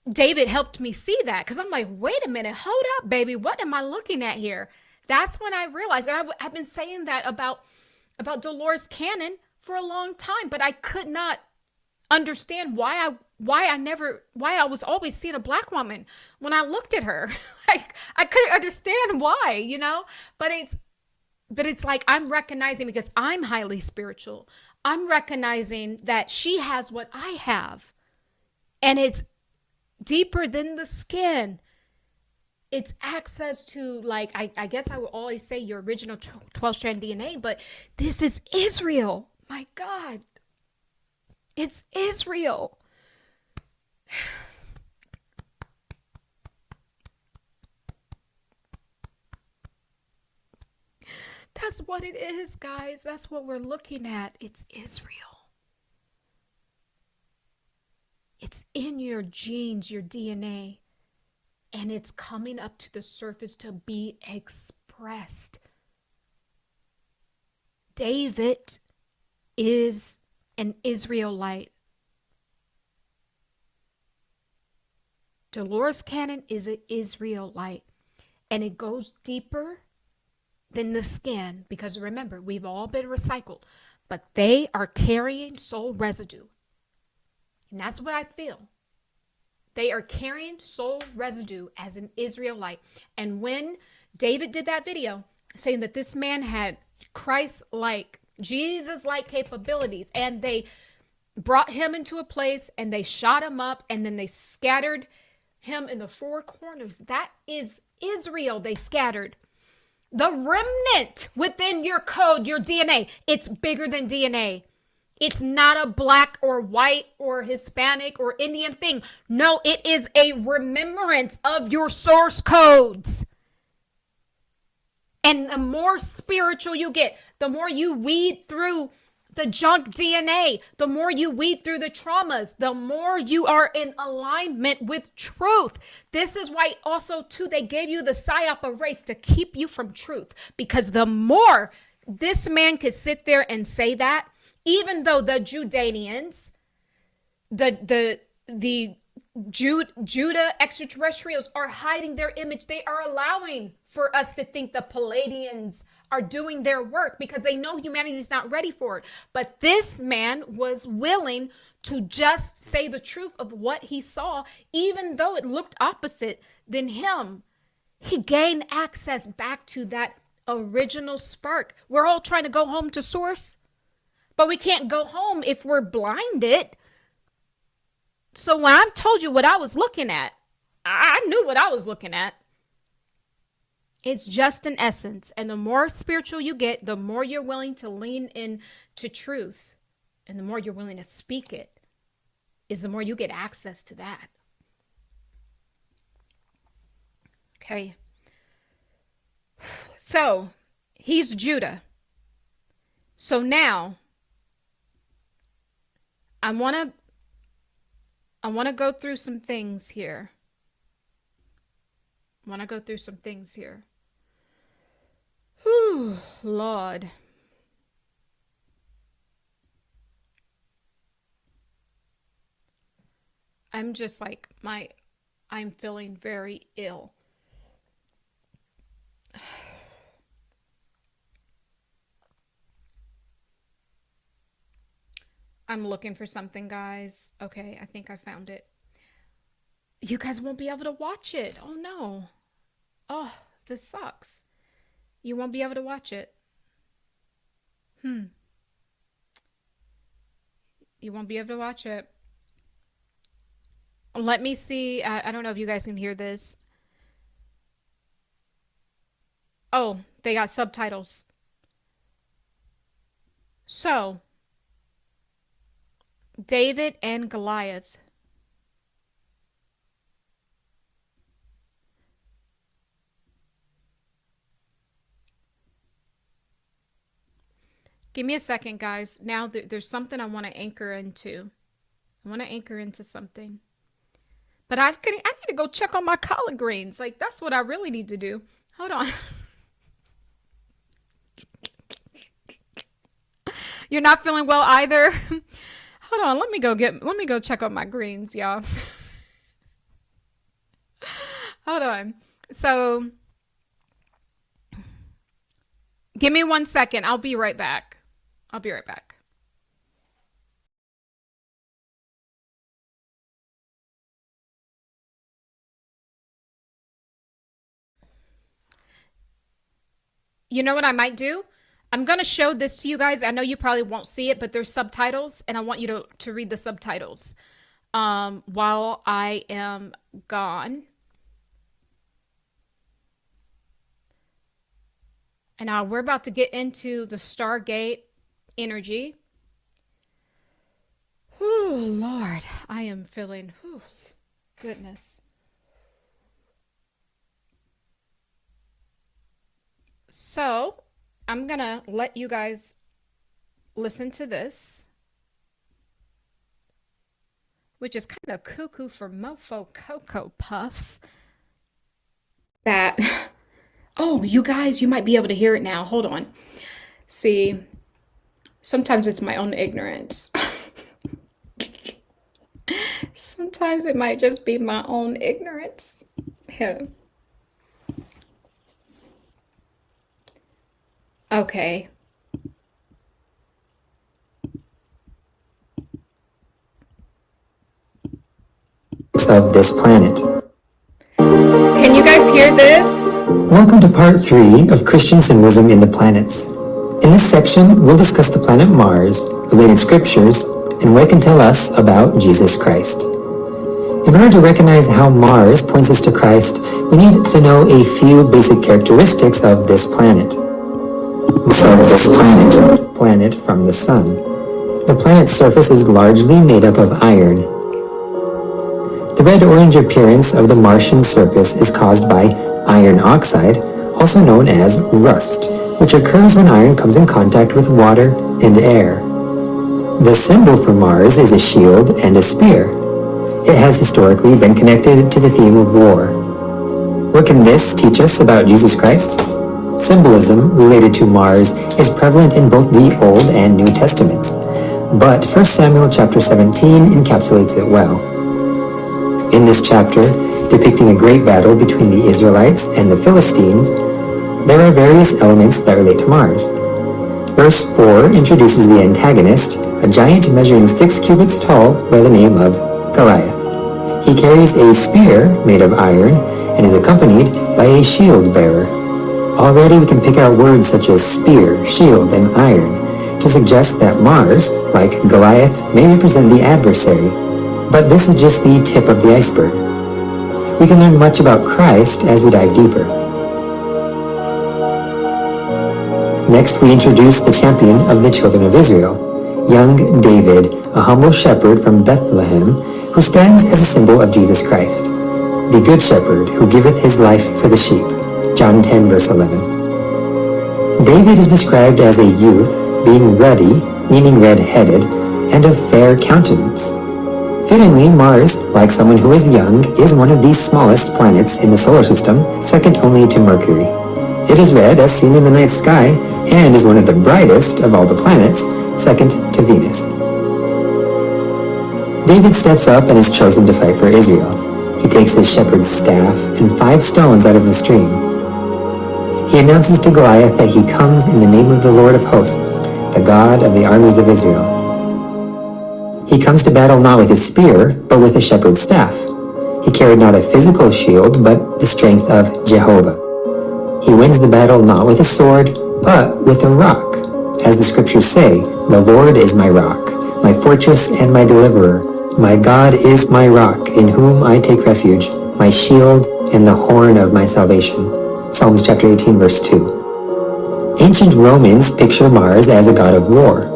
David helped me see that, because I'm like, wait a minute, hold up, baby. What am I looking at here? That's when I realized, and I've been saying that about Dolores Cannon for a long time, but I could not understand why I was always seeing a black woman when I looked at her. Like, I couldn't understand why, but it's like I'm recognizing, because I'm highly spiritual, I'm recognizing that she has what I have, and it's deeper than the skin. It's access to, like, I guess I will always say your original 12-strand DNA, but this is Israel. My God. It's Israel. That's what it is, guys. That's what we're looking at. It's Israel. It's in your genes, your DNA, and it's coming up to the surface to be expressed. David is an Israelite. Dolores Cannon is an Israelite, and it goes deeper than the skin, because remember, we've all been recycled, but they are carrying soul residue. And that's what I feel. They are carrying soul residue as an Israelite. And when David did that video saying that this man had Christ-like, Jesus-like capabilities, and they brought him into a place and they shot him up, and then they scattered him in the four corners, that is Israel they scattered. The remnant within your code, your DNA, it's bigger than DNA. It's not a black or white or Hispanic or Indian thing. No, it is a remembrance of your source codes. And the more spiritual you get, the more you weed through the junk DNA, the more you weed through the traumas, the more you are in alignment with truth. This is why also, too, they gave you the psyop race to keep you from truth. Because the more this man could sit there and say that, even though the Judanians, the Judah extraterrestrials are hiding their image, they are allowing for us to think the Palladians are doing their work, because they know humanity is not ready for it. But this man was willing to just say the truth of what he saw, even though it looked opposite than him. He gained access back to that original spark. We're all trying to go home to source, but we can't go home if we're blinded. So when I told you what I was looking at, I knew what I was looking at. It's just an essence. And the more spiritual you get, the more you're willing to lean into truth, and the more you're willing to speak it, is the more you get access to that. Okay. So he's Judah. So now I want to go through some things here. Whew, Lord. I'm just like, I'm feeling very ill. I'm looking for something, guys. Okay, I think I found it. You guys won't be able to watch it. Oh no. Oh, this sucks. You won't be able to watch it. You won't be able to watch it. Let me see. I don't know if you guys can hear this. Oh, they got subtitles. So, David and Goliath. Give me a second, guys. Now there's something I want to anchor into. I want to anchor into something. But I need to go check on my collard greens. Like, that's what I really need to do. Hold on. You're not feeling well either? Hold on. Let me go check on my greens, y'all. Hold on. So, give me 1 second. I'll be right back. You know what I might do? I'm going to show this to you guys. I know you probably won't see it, but there's subtitles, and I want you to read the subtitles while I am gone. And now we're about to get into the Stargate energy. Oh, Lord, I am feeling, goodness. So I'm going to let you guys listen to this, which is kind of cuckoo for mofo Cocoa Puffs. That, oh, you guys, you might be able to hear it now. Hold on. See, sometimes it's my own ignorance. Sometimes it might just be my own ignorance. Here. Okay. Of this planet. Can you guys hear this? Welcome to part 3 of Christian symbolism in the planets. In this section, we'll discuss the planet Mars, related scriptures, and what it can tell us about Jesus Christ. In order to recognize how Mars points us to Christ, we need to know a few basic characteristics of this planet. Planet from the Sun. The planet's surface is largely made up of iron. The red-orange appearance of the Martian surface is caused by iron oxide, also known as rust, which occurs when iron comes in contact with water and air. The symbol for Mars is a shield and a spear. It has historically been connected to the theme of war. What can this teach us about Jesus Christ? Symbolism related to Mars is prevalent in both the Old and New Testaments, but 1 Samuel chapter 17 encapsulates it well. In this chapter, depicting a great battle between the Israelites and the Philistines, there are various elements that relate to Mars. Verse 4 introduces the antagonist, a giant measuring 6 cubits tall by the name of Goliath. He carries a spear made of iron and is accompanied by a shield bearer. Already we can pick out words such as spear, shield, and iron to suggest that Mars, like Goliath, may represent the adversary. But this is just the tip of the iceberg. We can learn much about Christ as we dive deeper. Next, we introduce the champion of the children of Israel, young David, a humble shepherd from Bethlehem, who stands as a symbol of Jesus Christ, the good shepherd who giveth his life for the sheep. John 10, verse 11. David is described as a youth, being ruddy, meaning red-headed, and of fair countenance. Fittingly, Mars, like someone who is young, is one of the smallest planets in the solar system, second only to Mercury. It is red as seen in the night sky, and is one of the brightest of all the planets, second to Venus. David steps up and is chosen to fight for Israel. He takes his shepherd's staff and 5 stones out of a stream. He announces to Goliath that he comes in the name of the Lord of hosts, the God of the armies of Israel. He comes to battle not with his spear, but with a shepherd's staff. He carried not a physical shield, but the strength of Jehovah. He wins the battle not with a sword, but with a rock. As the scriptures say, the Lord is my rock, my fortress and my deliverer. My God is my rock, in whom I take refuge, my shield and the horn of my salvation. Psalms chapter 18, verse 2. Ancient Romans picture Mars as a god of war.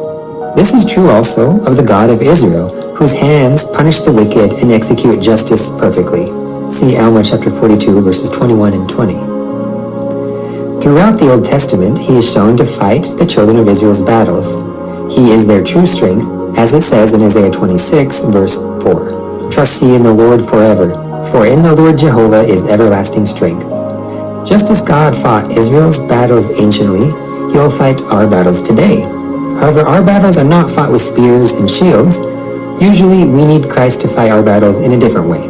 This is true also of the God of Israel, whose hands punish the wicked and execute justice perfectly. See Alma chapter 42, verses 21 and 20. Throughout the Old Testament, he is shown to fight the children of Israel's battles. He is their true strength, as it says in Isaiah 26, verse 4. Trust ye in the Lord forever, for in the Lord Jehovah is everlasting strength. Just as God fought Israel's battles anciently, he will fight our battles today. However, our battles are not fought with spears and shields. Usually, we need Christ to fight our battles in a different way.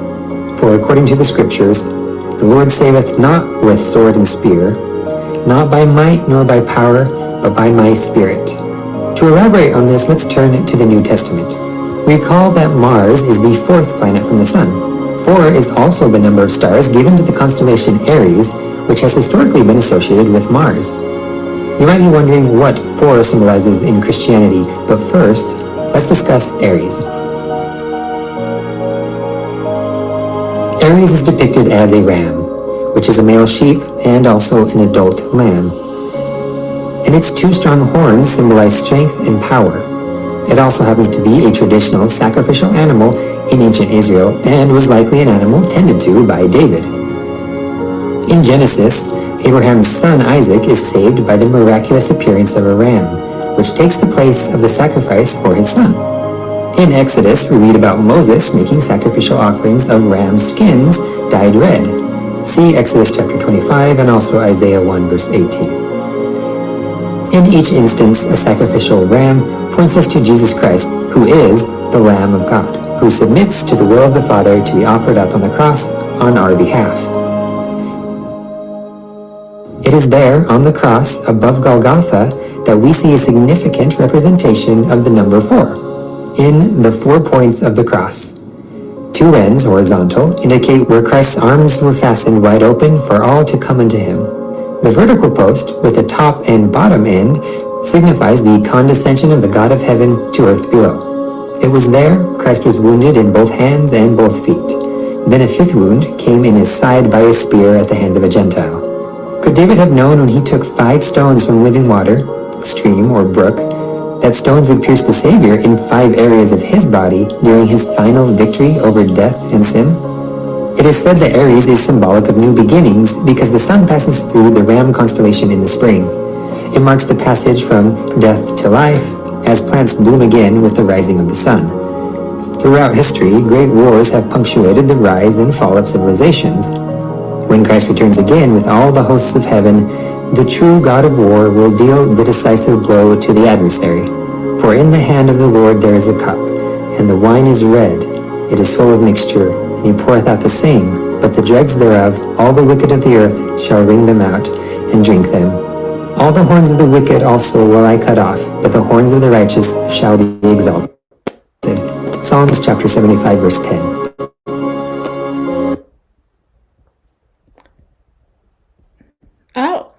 For according to the scriptures, the Lord saveth not with sword and spear, not by might nor by power, but by my Spirit. To elaborate on this, let's turn to the New Testament. Recall that Mars is the 4th planet from the Sun. 4 is also the number of stars given to the constellation Aries, which has historically been associated with Mars. You might be wondering what 4 symbolizes in Christianity, but first, let's discuss Aries. Aries is depicted as a ram, which is a male sheep and also an adult lamb. And its 2 strong horns symbolize strength and power. It also happens to be a traditional sacrificial animal in ancient Israel and was likely an animal tended to by David. In Genesis, Abraham's son Isaac is saved by the miraculous appearance of a ram, which takes the place of the sacrifice for his son. In Exodus, we read about Moses making sacrificial offerings of ram skins dyed red. See Exodus chapter 25 and also Isaiah 1 verse 18. In each instance, a sacrificial ram points us to Jesus Christ, who is the Lamb of God, who submits to the will of the Father to be offered up on the cross on our behalf. It is there, on the cross, above Golgotha, that we see a significant representation of the number 4, in the 4 points of the cross. 2 ends, horizontal, indicate where Christ's arms were fastened wide open for all to come unto him. The vertical post, with a top and bottom end, signifies the condescension of the God of heaven to earth below. It was there Christ was wounded in both hands and both feet. Then a 5th wound came in his side by a spear at the hands of a Gentile. Could David have known when he took 5 stones from living water, stream or brook, that stones would pierce the Savior in 5 areas of his body during his final victory over death and sin? It is said that Aries is symbolic of new beginnings because the sun passes through the ram constellation in the spring. It marks the passage from death to life as plants bloom again with the rising of the sun. Throughout history, great wars have punctuated the rise and fall of civilizations. When Christ returns again with all the hosts of heaven, the true God of war will deal the decisive blow to the adversary. For in the hand of the Lord there is a cup, and the wine is red. It is full of mixture, and he poureth out the same. But the dregs thereof, all the wicked of the earth, shall wring them out, and drink them. All the horns of the wicked also will I cut off, but the horns of the righteous shall be exalted. Psalms chapter 75, verse 10. Oh.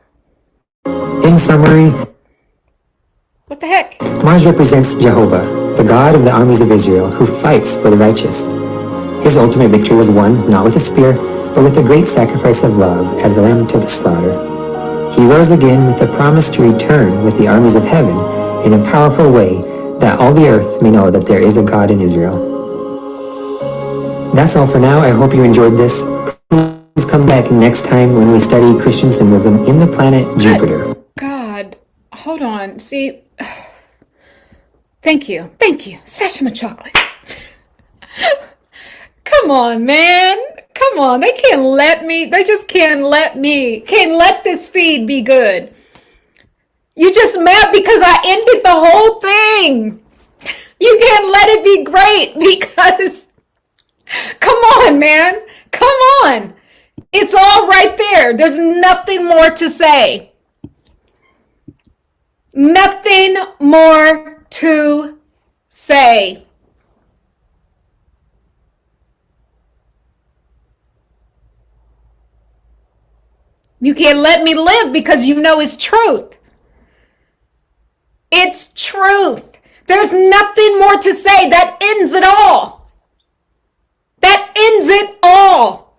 In summary, What the heck? Mars represents Jehovah, the God of the armies of Israel, who fights for the righteous. His ultimate victory was won not with a spear, but with a great sacrifice of love as a lamb to the slaughter. He rose again with the promise to return with the armies of heaven in a powerful way, that all the earth may know that there is a God in Israel. That's all for now. I hope you enjoyed this. Please come back next time when we study Christian symbolism in the planet Jupiter. God, hold on. See, thank you. Thank you. Sashima chocolate. Come on, man. Come on. They can't let me. They just can't let me. Can't let this feed be good. You just mad because I ended the whole thing. You can't let it be great because, come on, man. Come on. It's all right there. There's nothing more to say. Nothing more to say. You can't let me live because you know it's truth. It's truth. There's nothing more to say. That ends it all. That ends it all.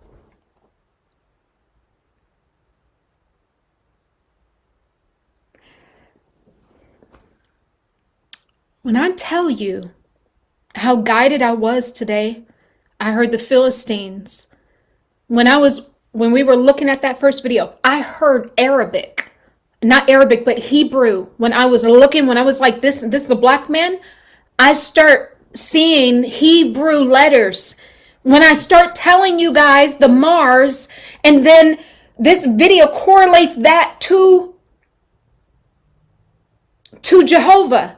When I tell you how guided I was today, I heard the Philistines. When we were looking at that first video, I heard Arabic. Not Arabic, but Hebrew. When I was like, this is a black man, I start seeing Hebrew letters. When I start telling you guys the Mars, and then this video correlates that to Jehovah.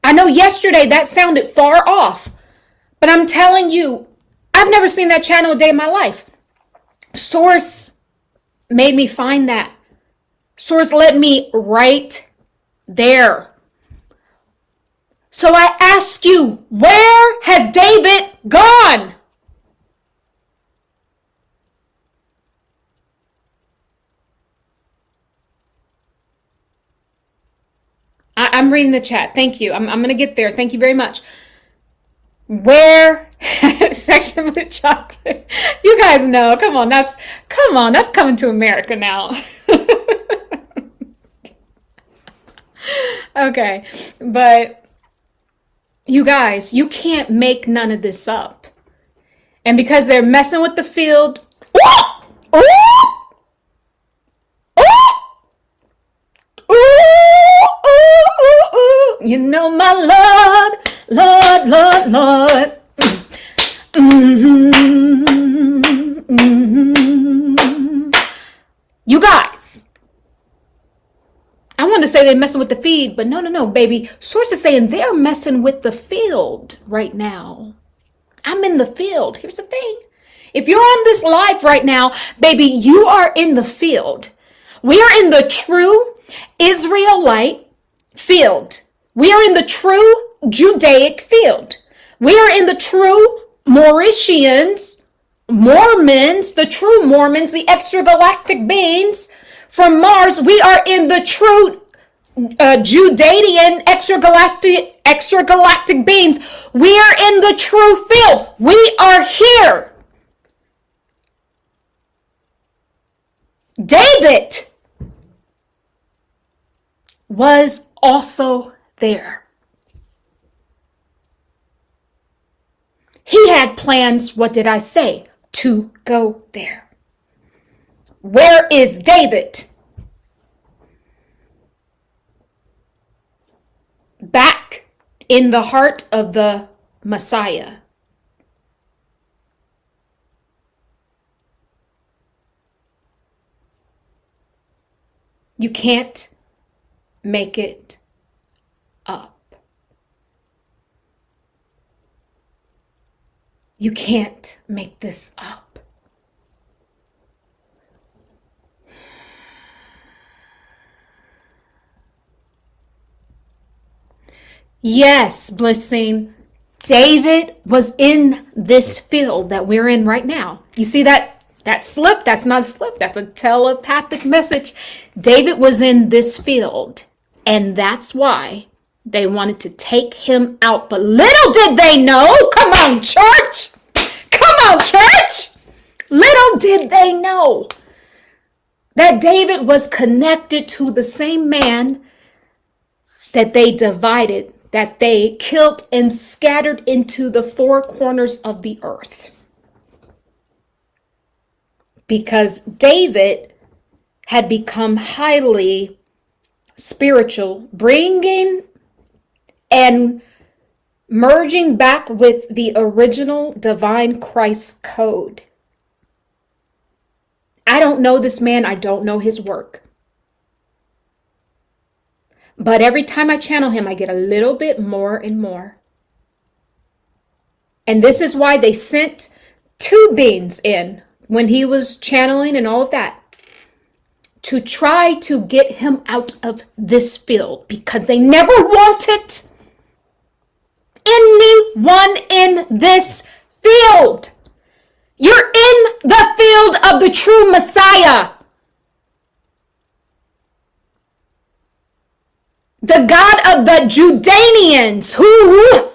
I know yesterday that sounded far off, but I'm telling you, I've never seen that channel a day in my life. Source made me find that. Source led me right there. So I ask you, where has David gone? I'm reading the chat. Thank you. I'm going to get there. Thank you very much. Where section with chocolate? You guys know. Come on. That's coming to America now. Okay. But you guys, you can't make none of this up. And because they're messing with the field. You know my Lord. You guys, I wanted to say they're messing with the feed, but no, baby. Source is saying they're messing with the field right now. I'm in the field. Here's the thing. If you're on this live right now, baby, you are in the field. We are in the true Israelite field. We are in the true Judaic field. We are in the true Mauritians, Mormons, the true Mormons, the extragalactic beings from Mars. We are in the true Judaian extragalactic beings. We are in the true field. We are here. David was also there. He had plans, what did I say? To go there. Where is David? Back in the heart of the Messiah. You can't make it up. You can't make this up. Yes, Blessing. David was in this field that we're in right now. You see that slip? That's not a slip. That's a telepathic message. David was in this field. And that's why they wanted to take him out. But little did they know. Come on, church. Come on, church. Little did they know that David was connected to the same man that they divided, that they killed and scattered into the four corners of the earth. Because David had become highly spiritual, bringing and merging back with the original divine Christ code. I don't know this man. I don't know his work. But every time I channel him, I get a little bit more and more. And this is why they sent two beings in when he was channeling and all of that, to try to get him out of this field, because they never wanted anyone in this field. You're in the field of the true Messiah. The God of the Judeans, who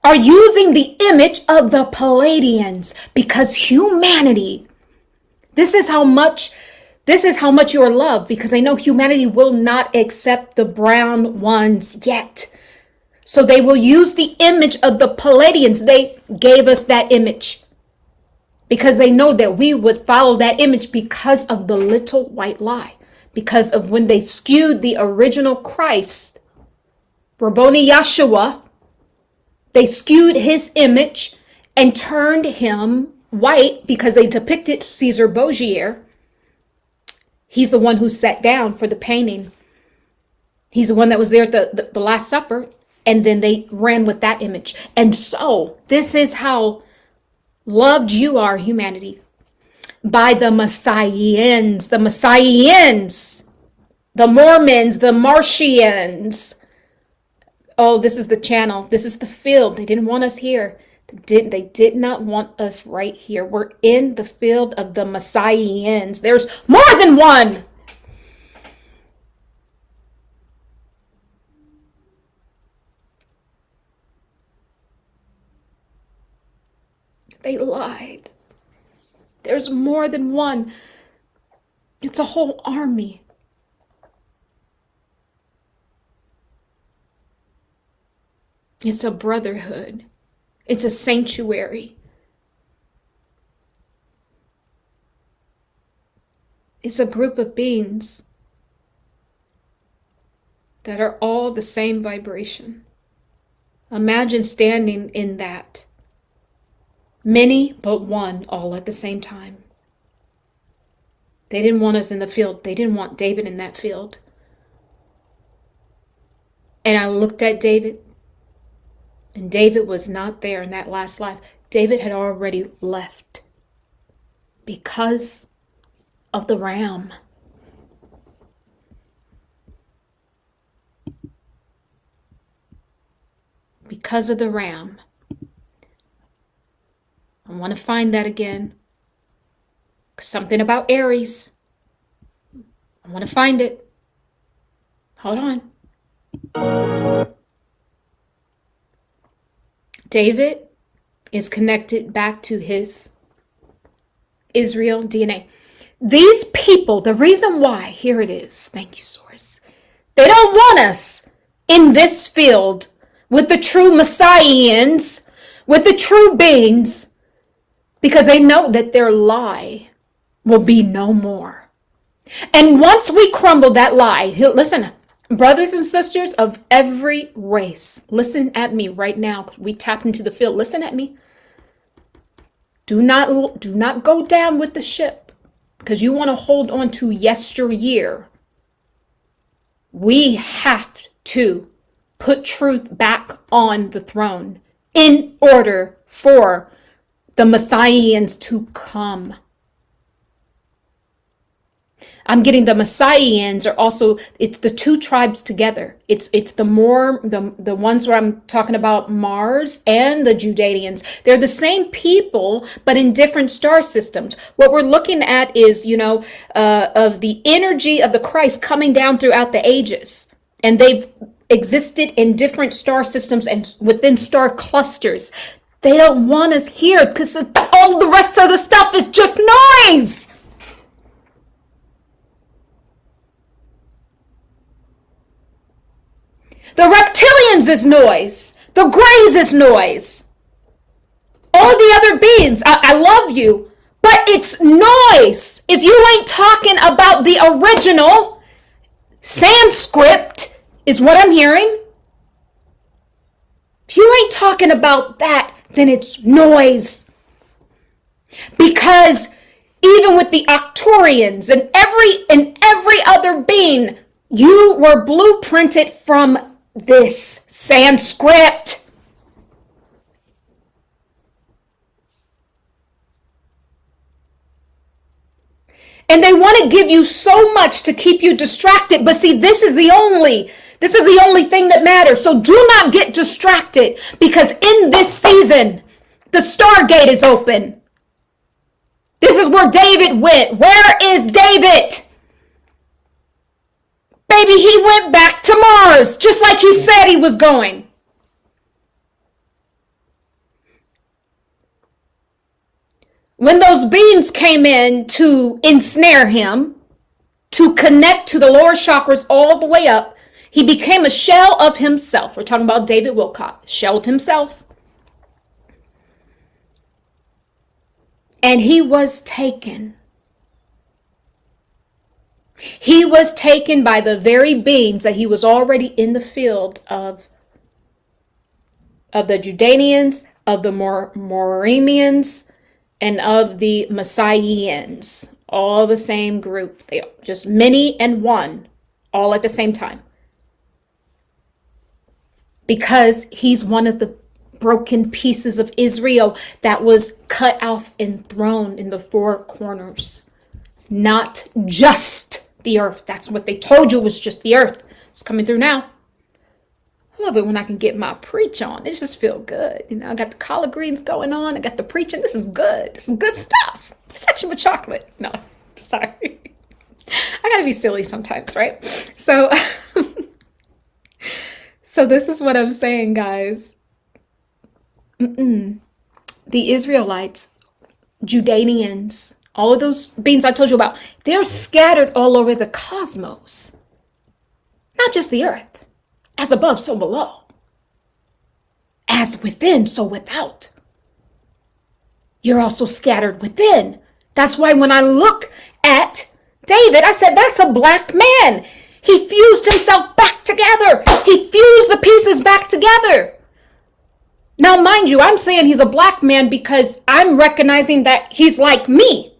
are using the image of the Palladians, because humanity, this is how much you are loved, because they know humanity will not accept the brown ones yet. So they will use the image of the Palladians. They gave us that image because they know that we would follow that image because of the little white lie. Because of when they skewed the original Christ, Rabboni Yeshua, they skewed his image and turned him white because they depicted Caesar Borgia. He's the one who sat down for the painting. He's the one that was there at the Last Supper. And then they ran with that image. And so this is how loved you are, humanity. By the Messiahs, the Mormons, the Martians. Oh, this is the channel. This is the field. They didn't want us here. They did not want us right here. We're in the field of the Messiahs. There's more than one. They lied. There's more than one. It's a whole army. It's a brotherhood. It's a sanctuary. It's a group of beings that are all the same vibration. Imagine standing in that. Many, but one, all at the same time. They didn't want us in the field. They didn't want David in that field. And I looked at David, and David was not there in that last life. David had already left because of the ram. Because of the ram. I want to find that again. Something about Aries. I want to find it. Hold on. David is connected back to his Israel DNA. These people, the reason why, here it is. Thank you, Source. They don't want us in this field with the true Messiahs, with the true beings, because they know that their lie will be no more. And once we crumble that lie, listen, brothers and sisters of every race, listen at me right now. We tap into the field. Listen at me. Do not go down with the ship because you want to hold on to yesteryear. We have to put truth back on the throne in order for the Messiahs to come. I'm getting the Messiahs are also, it's the two tribes together. It's the ones where I'm talking about Mars and the Judeans. They're the same people, but in different star systems. What we're looking at is, of the energy of the Christ coming down throughout the ages. And they've existed in different star systems and within star clusters. They don't want us here because all the rest of the stuff is just noise. The reptilians is noise. The Greys is noise. All the other beings, I love you, but it's noise. If you ain't talking about the original Sanskrit, is what I'm hearing. If you ain't talking about that, then it's noise. Because even with the Arcturians and every other being, you were blueprinted from this Sanskrit. And they want to give you so much to keep you distracted. But see, this is the only thing that matters. So do not get distracted, because in this season, the Stargate is open. This is where David went. Where is David? Baby, he went back to Mars, just like he said he was going. When those beings came in to ensnare him, to connect to the lower chakras all the way up, he became a shell of himself. We're talking about David Wilcock, shell of himself. And he was taken. He was taken by the very beings that he was already in the field of the Judanians, of the Moremians, and of the Messiahans. All the same group. They just many and one, all at the same time. Because he's one of the broken pieces of Israel that was cut off and thrown in the four corners. Not just the earth. That's what they told you was just the earth. It's coming through now. I love it when I can get my preach on. It just feels good. You know, I got the collard greens going on. I got the preaching. This is good. This is good stuff. Section with chocolate. No, sorry. I gotta be silly sometimes, right? So, so this is what I'm saying, guys. The Israelites, Judanians, all of those beings I told you about, they're scattered all over the cosmos. Not just the earth. As above, so below. As within, so without. You're also scattered within. That's why when I look at David, I said, that's a black man. He fused himself back together. He fused the pieces back together. Now, mind you, I'm saying he's a black man because I'm recognizing that he's like me.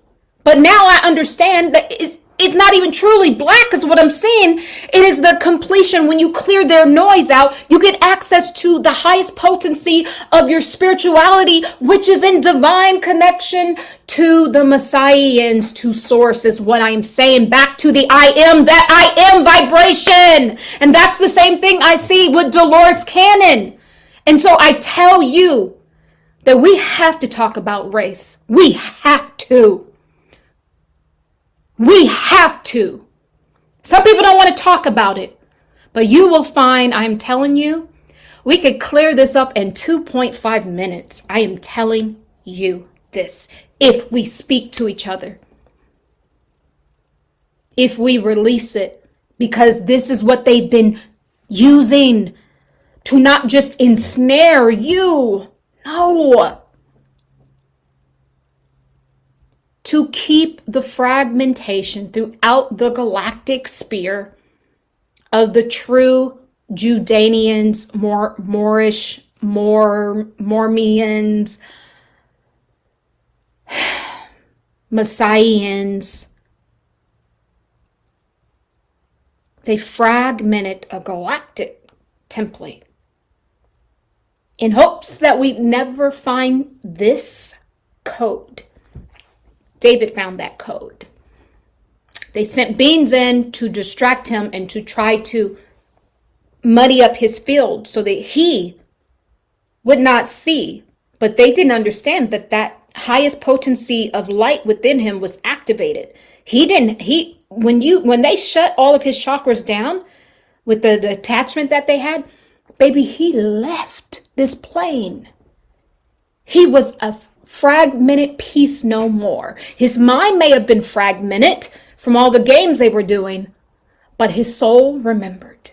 But now I understand that it's not even truly black is what I'm saying. It is the completion. When you clear their noise out, you get access to the highest potency of your spirituality, which is in divine connection to the Messiahans, to source is what I'm saying. Back to the I am that I am vibration. And that's the same thing I see with Dolores Cannon. And so I tell you that we have to talk about race. We have to. We have to. Some people don't want to talk about it, but you will find, I'm telling you, we could clear this up in 2.5 minutes. I am telling you this. If we speak to each other, if we release it, because this is what they've been using to not just ensnare you, no, to keep the fragmentation throughout the galactic sphere of the true Judanians, Moorish, Mormons, Messiahans. They fragmented a galactic template in hopes that we never find this code. David found that code. They sent beings in to distract him and to try to muddy up his field so that he would not see. But they didn't understand that that highest potency of light within him was activated. When they shut all of his chakras down with the attachment that they had, baby, he left this plane. He was a fragmented piece no more. His mind may have been fragmented from all the games they were doing, but his soul remembered.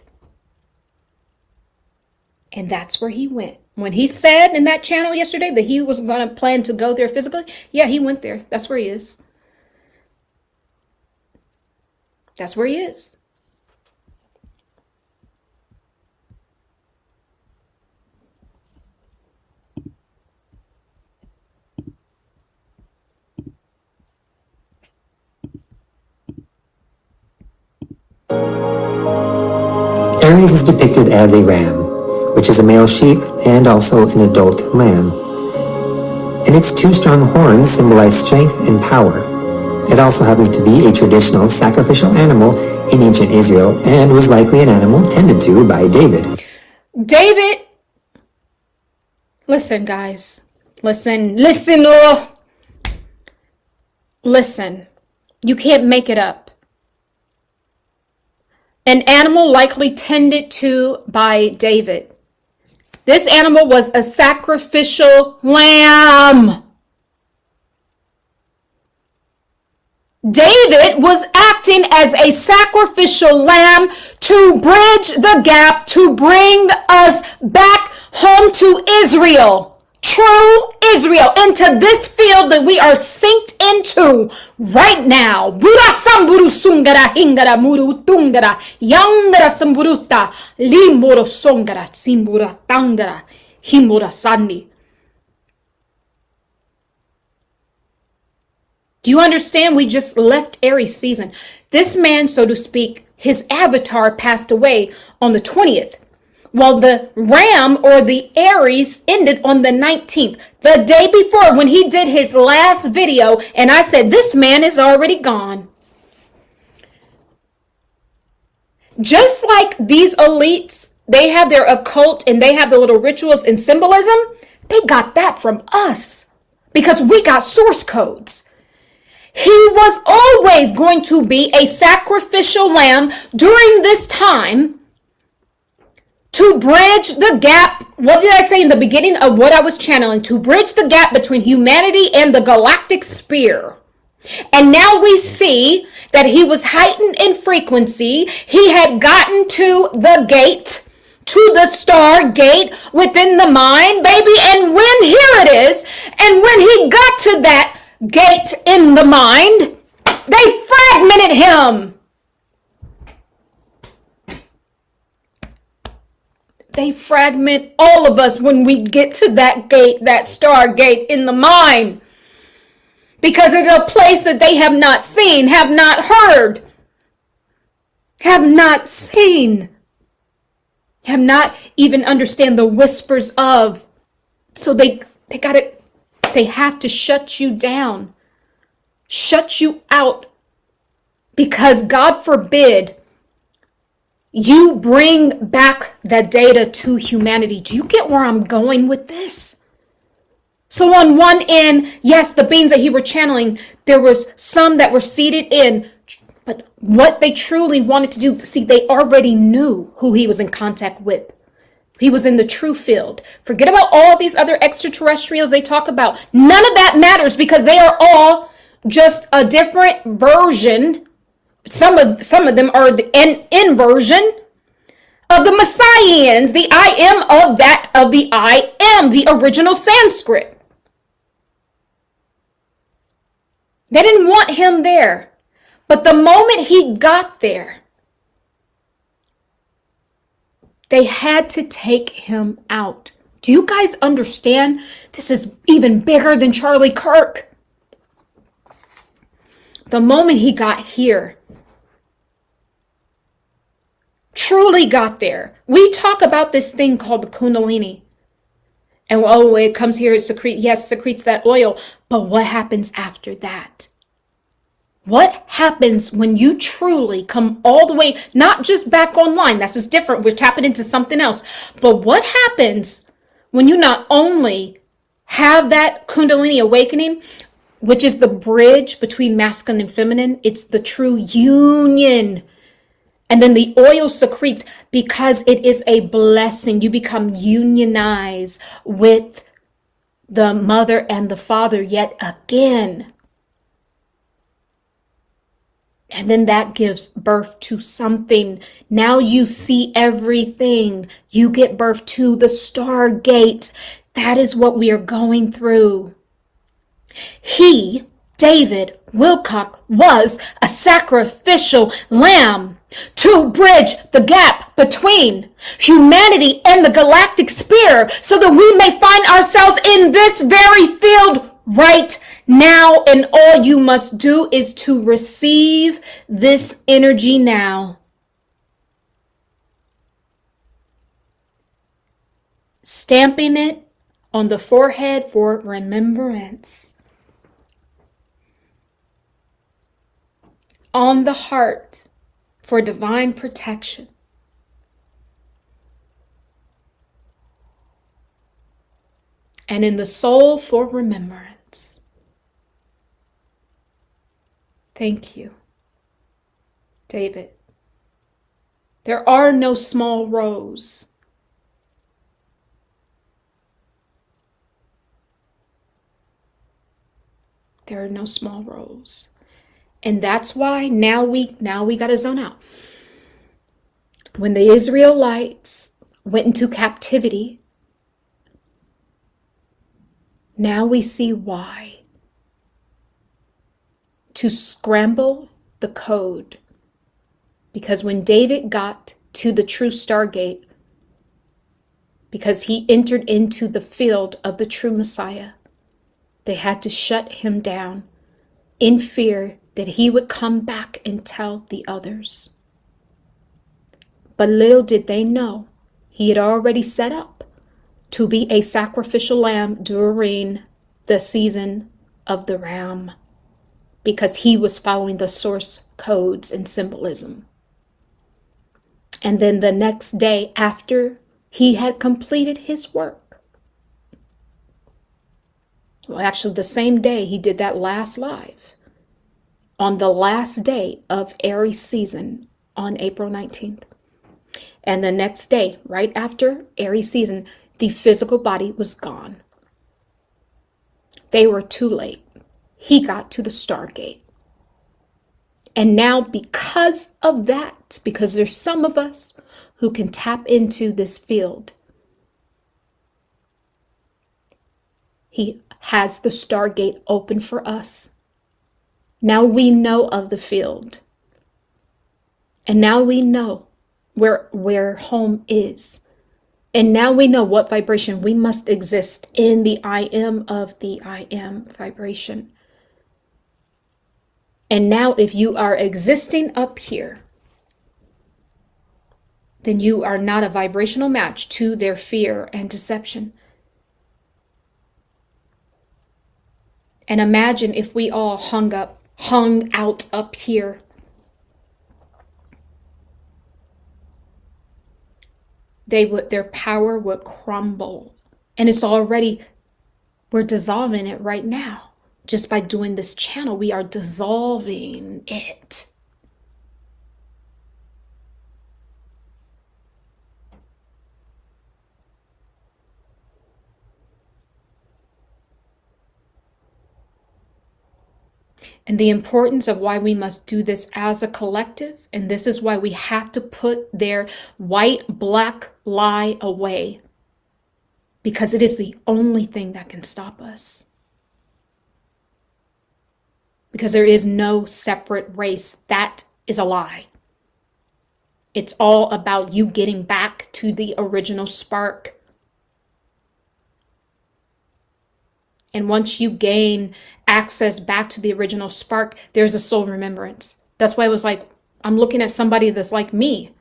And that's where he went. When he said in that channel yesterday that he was going to plan to go there physically, yeah, he went there. That's where he is. That's where he is. Aries is depicted as a ram, which is a male sheep and also an adult lamb. And its two strong horns symbolize strength and power. It also happens to be a traditional sacrificial animal in ancient Israel and was likely an animal tended to by David. David, listen, guys. Listen. Listen. You can't make it up. An animal likely tended to by David. This animal was a sacrificial lamb. David was acting as a sacrificial lamb to bridge the gap, to bring us back home to Israel. True Israel, into this field that we are synced into right now. Bura samburu sungara hingara muru tungara yangara samburuta limoro songara simbura tangara himura sandi. Do you understand? We just left Aries season. This man, so to speak, his avatar passed away on the 20th. While the ram or the Aries ended on the 19th, the day before when he did his last video, and I said, this man is already gone. Just like these elites, they have their occult and they have the little rituals and symbolism, they got that from us because we got source codes. He was always going to be a sacrificial lamb during this time to bridge the gap. What did I say in the beginning of what I was channeling? To bridge the gap between humanity and the galactic sphere. And now we see that he was heightened in frequency. He had gotten to the gate, to the star gate within the mind, baby. And when, here it is, and when he got to that gate in the mind, they fragmented him. They fragment all of us when we get to that gate, that star gate in the mind. Because it's a place that they have not seen, have not heard, have not seen, have not even understand the whispers of. So they have to shut you down, shut you out, because God forbid you bring back that data to humanity. Do you get where I'm going with this? So on one end, yes, the beings that he were channeling, there was some that were seated in, but what they truly wanted to do, see, they already knew who he was in contact with. He was in the true field. Forget about all these other extraterrestrials they talk about. None of that matters because they are all just a different version. Some of them are the inversion of the Messiahans, the I am of that of the I am, the original Sanskrit. They didn't want him there. But the moment he got there, they had to take him out. Do you guys understand? This is even bigger than Charlie Kirk. The moment he got here, truly got there. We talk about this thing called the Kundalini. And oh, it comes here, it secretes that oil. But what happens after that? What happens when you truly come all the way, not just back online, that's just different, we're tapping into something else. But what happens when you not only have that Kundalini awakening, which is the bridge between masculine and feminine, it's the true union. And then the oil secretes because it is a blessing. You become unionized with the mother and the father yet again. And then that gives birth to something. Now you see everything. You get birth to the Stargate. That is what we are going through. He, David Wilcock, was a sacrificial lamb to bridge the gap between humanity and the galactic sphere so that we may find ourselves in this very field right now. And all you must do is to receive this energy now. Stamping it on the forehead for remembrance. On the heart for divine protection. And in the soul for remembrance. Thank you, David. There are no small rows. There are no small rows. And that's why now we got to zone out. When the Israelites went into captivity, now we see why. To scramble the code. Because when David got to the true Stargate, because he entered into the field of the true Messiah, they had to shut him down in fear that he would come back and tell the others. But little did they know, he had already set up to be a sacrificial lamb during the season of the ram, because he was following the source codes and symbolism. And then the next day, after he had completed his work, well, actually the same day he did that last live, on the last day of Aries season on April 19th. And the next day, right after Aries season, the physical body was gone. They were too late. He got to the Stargate. And now because of that, because there's some of us who can tap into this field, he has the Stargate open for us. Now we know of the field. And now we know where home is. And now we know what vibration we must exist in, the I am of the I am vibration. And now if you are existing up here, then you are not a vibrational match to their fear and deception. And imagine if we all hung out up here. Their power would crumble. And it's already, we're dissolving it right now. Just by doing this channel, we are dissolving it. And the importance of why we must do this as a collective, and this is why we have to put their white-black lie away, because it is the only thing that can stop us. Because there is no separate race. That is a lie. It's all about you getting back to the original spark. And once you gain access back to the original spark, there's a soul remembrance. That's why it was like, I'm looking at somebody that's like me.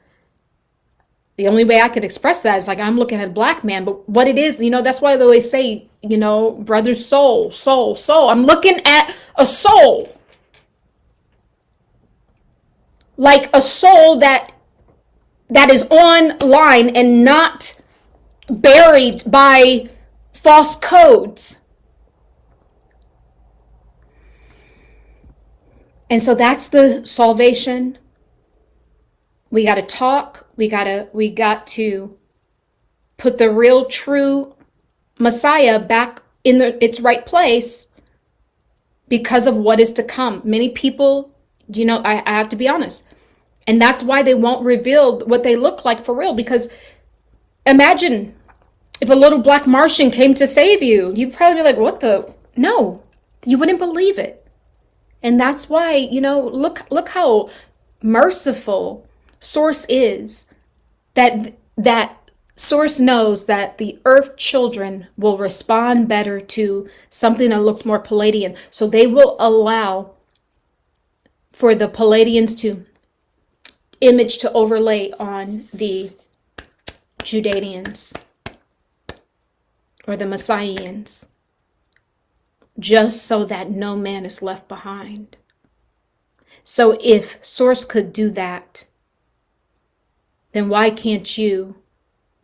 The only way I could express that is like, I'm looking at a black man. But what it is, that's why they always say, brother's soul, soul, soul. I'm looking at a soul. Like a soul that is online and not buried by false codes. And so that's the salvation. We got to talk. We got to put the real true Messiah back in its right place because of what is to come. Many people, I have to be honest. And that's why they won't reveal what they look like for real. Because imagine if a little black Martian came to save you, you'd probably be like, what the? No, you wouldn't believe it. And that's why, look how merciful Source is. That Source knows that the Earth children will respond better to something that looks more Palladian. So they will allow for the Palladians to image to overlay on the Judaians or the Messiahans, just so that no man is left behind. So if Source could do that, then why can't you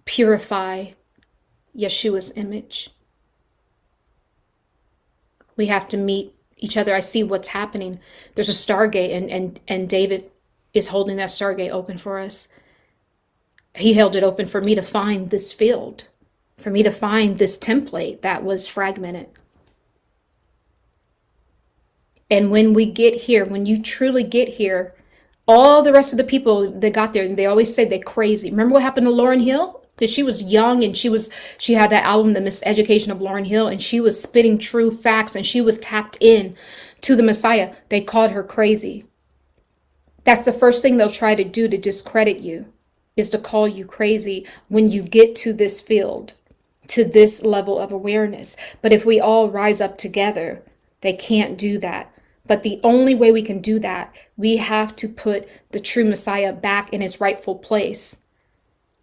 purify Yeshua's image? We have to meet each other. I see what's happening. There's a stargate, and David is holding that stargate open for us. He held it open for me to find this field, for me to find this template that was fragmented. And when we get here, when you truly get here, all the rest of the people that got there, they always say they're crazy. Remember what happened to Lauryn Hill? That she was young and she had that album, The Miseducation of Lauryn Hill, and she was spitting true facts and she was tapped in to the Messiah. They called her crazy. That's the first thing they'll try to do to discredit you, is to call you crazy when you get to this field, to this level of awareness. But if we all rise up together, they can't do that. But the only way we can do that, we have to put the true Messiah back in his rightful place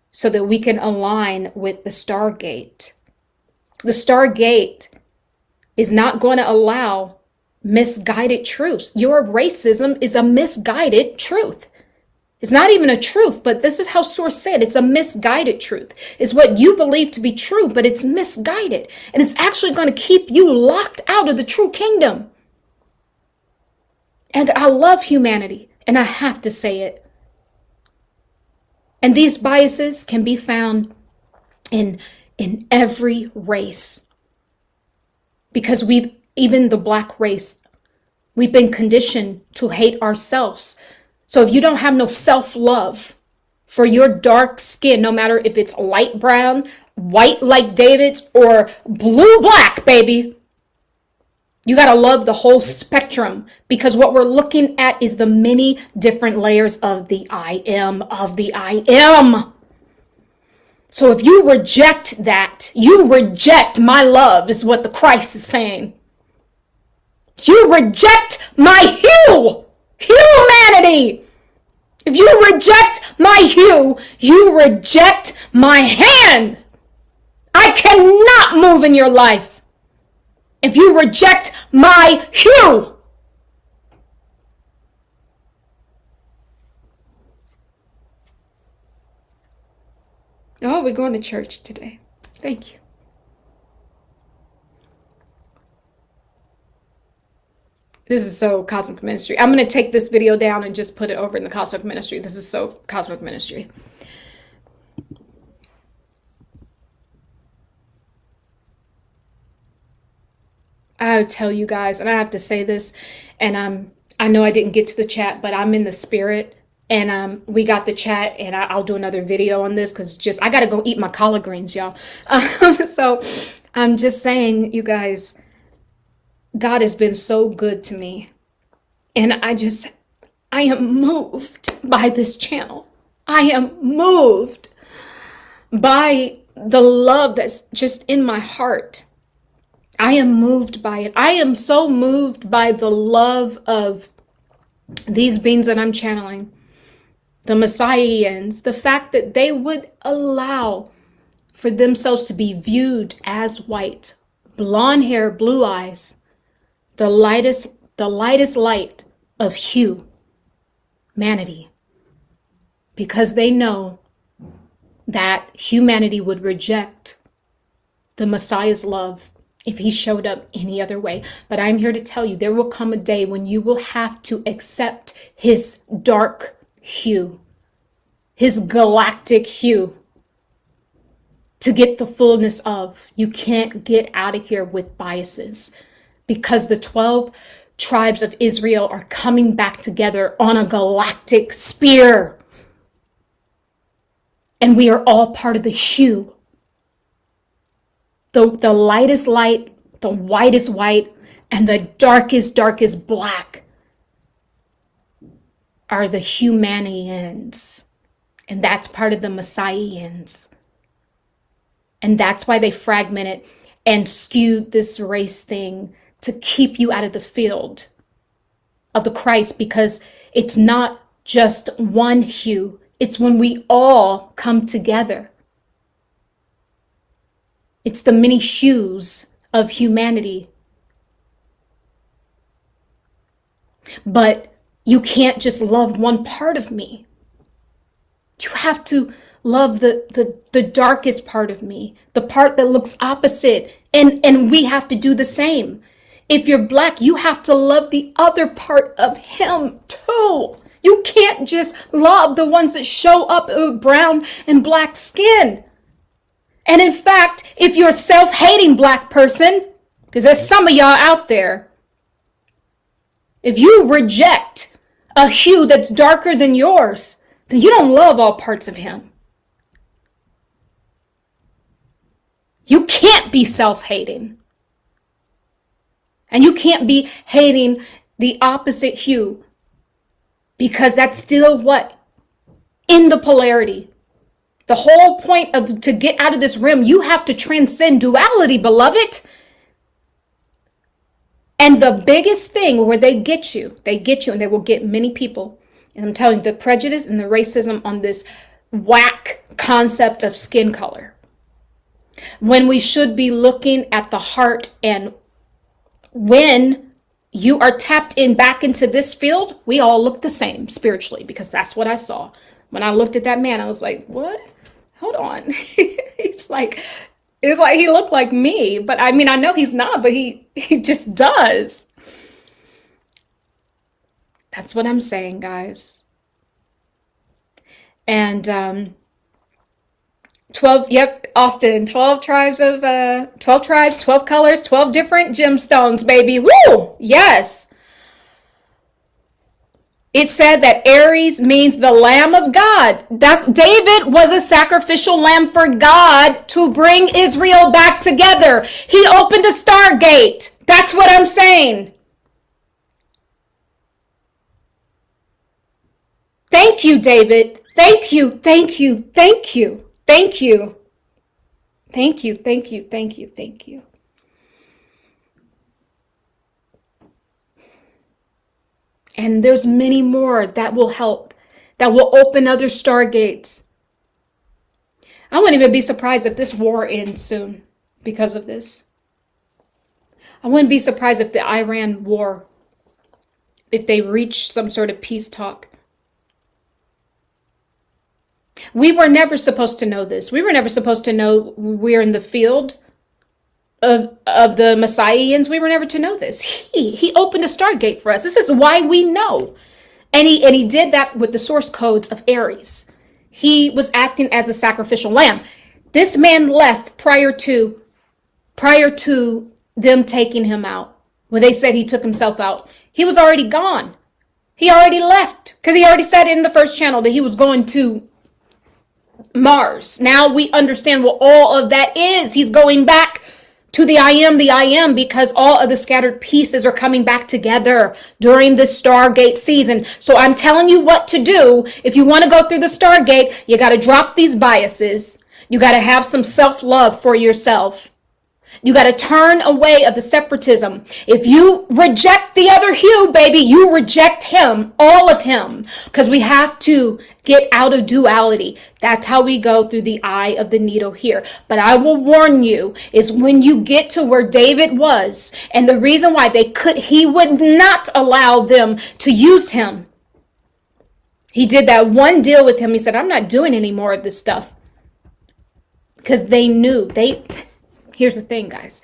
so that we can align with the Stargate. The Stargate is not going to allow misguided truths. Your racism is a misguided truth. It's not even a truth, but this is how Source said it's a misguided truth. It's what you believe to be true, but it's misguided. And it's actually going to keep you locked out of the true kingdom. And I love humanity, and I have to say it. And these biases can be found in every race. Because even the black race, we've been conditioned to hate ourselves. So if you don't have no self-love for your dark skin, no matter if it's light brown, white like David's, or blue-black, baby, you got to love the whole spectrum, because what we're looking at is the many different layers of the I am, So if you reject that, you reject my love, is what the Christ is saying. You reject my humanity. If you reject my hue, you reject my hand. I cannot move in your life if you reject my hue. Oh, we're going to church today. Thank you. This is so Cosmic Ministry. I'm going to take this video down and just put it over in the Cosmic Ministry. This is so Cosmic Ministry. I tell you guys, and I have to say this, and I know I didn't get to the chat, but I'm in the spirit, and we got the chat, and I'll do another video on this, because I got to go eat my collard greens, y'all. So I'm just saying, you guys, God has been so good to me, and I am moved by this channel. I am moved by the love that's just in my heart. I am moved by it. I am so moved by the love of these beings that I'm channeling, the Messiahans, the fact that they would allow for themselves to be viewed as white, blonde hair, blue eyes, the lightest light of humanity, because they know that humanity would reject the Messiah's love if he showed up any other way. But I'm here to tell you, there will come a day when you will have to accept his dark hue, his galactic hue, to get the fullness of. You can't get out of here with biases, because the 12 tribes of Israel are coming back together on a galactic spear. And we are all part of the hue. The lightest light, the whitest white, and the darkest black are the Humanians. And that's part of the Messiahans. And that's why they fragmented and skewed this race thing to keep you out of the field of the Christ, because it's not just one hue. It's when we all come together. It's the many hues of humanity. But you can't just love one part of me. You have to love the darkest part of me, the part that looks opposite. And we have to do the same. If you're black, you have to love the other part of him too. You can't just love the ones that show up with brown and black skin. And in fact, if you're a self-hating black person, because there's some of y'all out there, if you reject a hue that's darker than yours, then you don't love all parts of him. You can't be self-hating. And you can't be hating the opposite hue, because that's still what? In the polarity. The whole point of to get out of this rim, you have to transcend duality, beloved. And the biggest thing where they get you, and they will get many people. And I'm telling you, the prejudice and the racism on this whack concept of skin color. When we should be looking at the heart, and when you are tapped in back into this field, we all look the same spiritually, because that's what I saw. When I looked at that man, I was like, what? Hold on. It's like he looked like me, but I mean, I know he's not, but he just does. That's what I'm saying, guys. And 12, yep, Austin, 12 tribes, 12 colors, 12 different gemstones, baby. Woo! Yes. It said that Aries means the Lamb of God. David was a sacrificial lamb for God to bring Israel back together. He opened a stargate. That's what I'm saying. Thank you, David. Thank you, thank you, thank you, thank you. Thank you, thank you, thank you, thank you. And there's many more that will help, that will open other stargates. I wouldn't even be surprised if this war ends soon because of this. I wouldn't be surprised if the Iran war, if they reach some sort of peace talk. We were never supposed to know this. We were never supposed to know we're in the field of the Messiahans. We were never to know this. He opened a stargate for us. This is why we know. And he did that with the source codes of Aries. He was acting as a sacrificial lamb. This man left prior to them taking him out. When they said he took himself out, he was already gone. He already left, because he already said in the first channel that he was going to Mars. Now we understand what all of that is. He's going back to the I am, because all of the scattered pieces are coming back together during the Stargate season. So I'm telling you what to do. If you want to go through the Stargate, you got to drop these biases. You got to have some self-love for yourself. You got to turn away of the separatism. If you reject the other hue, baby, you reject him, all of him, because we have to get out of duality. That's how we go through the eye of the needle here. But I will warn you, is when you get to where David was, and the reason why he would not allow them to use him. He did that one deal with him. He said, I'm not doing any more of this stuff. Because they knew, here's the thing, guys.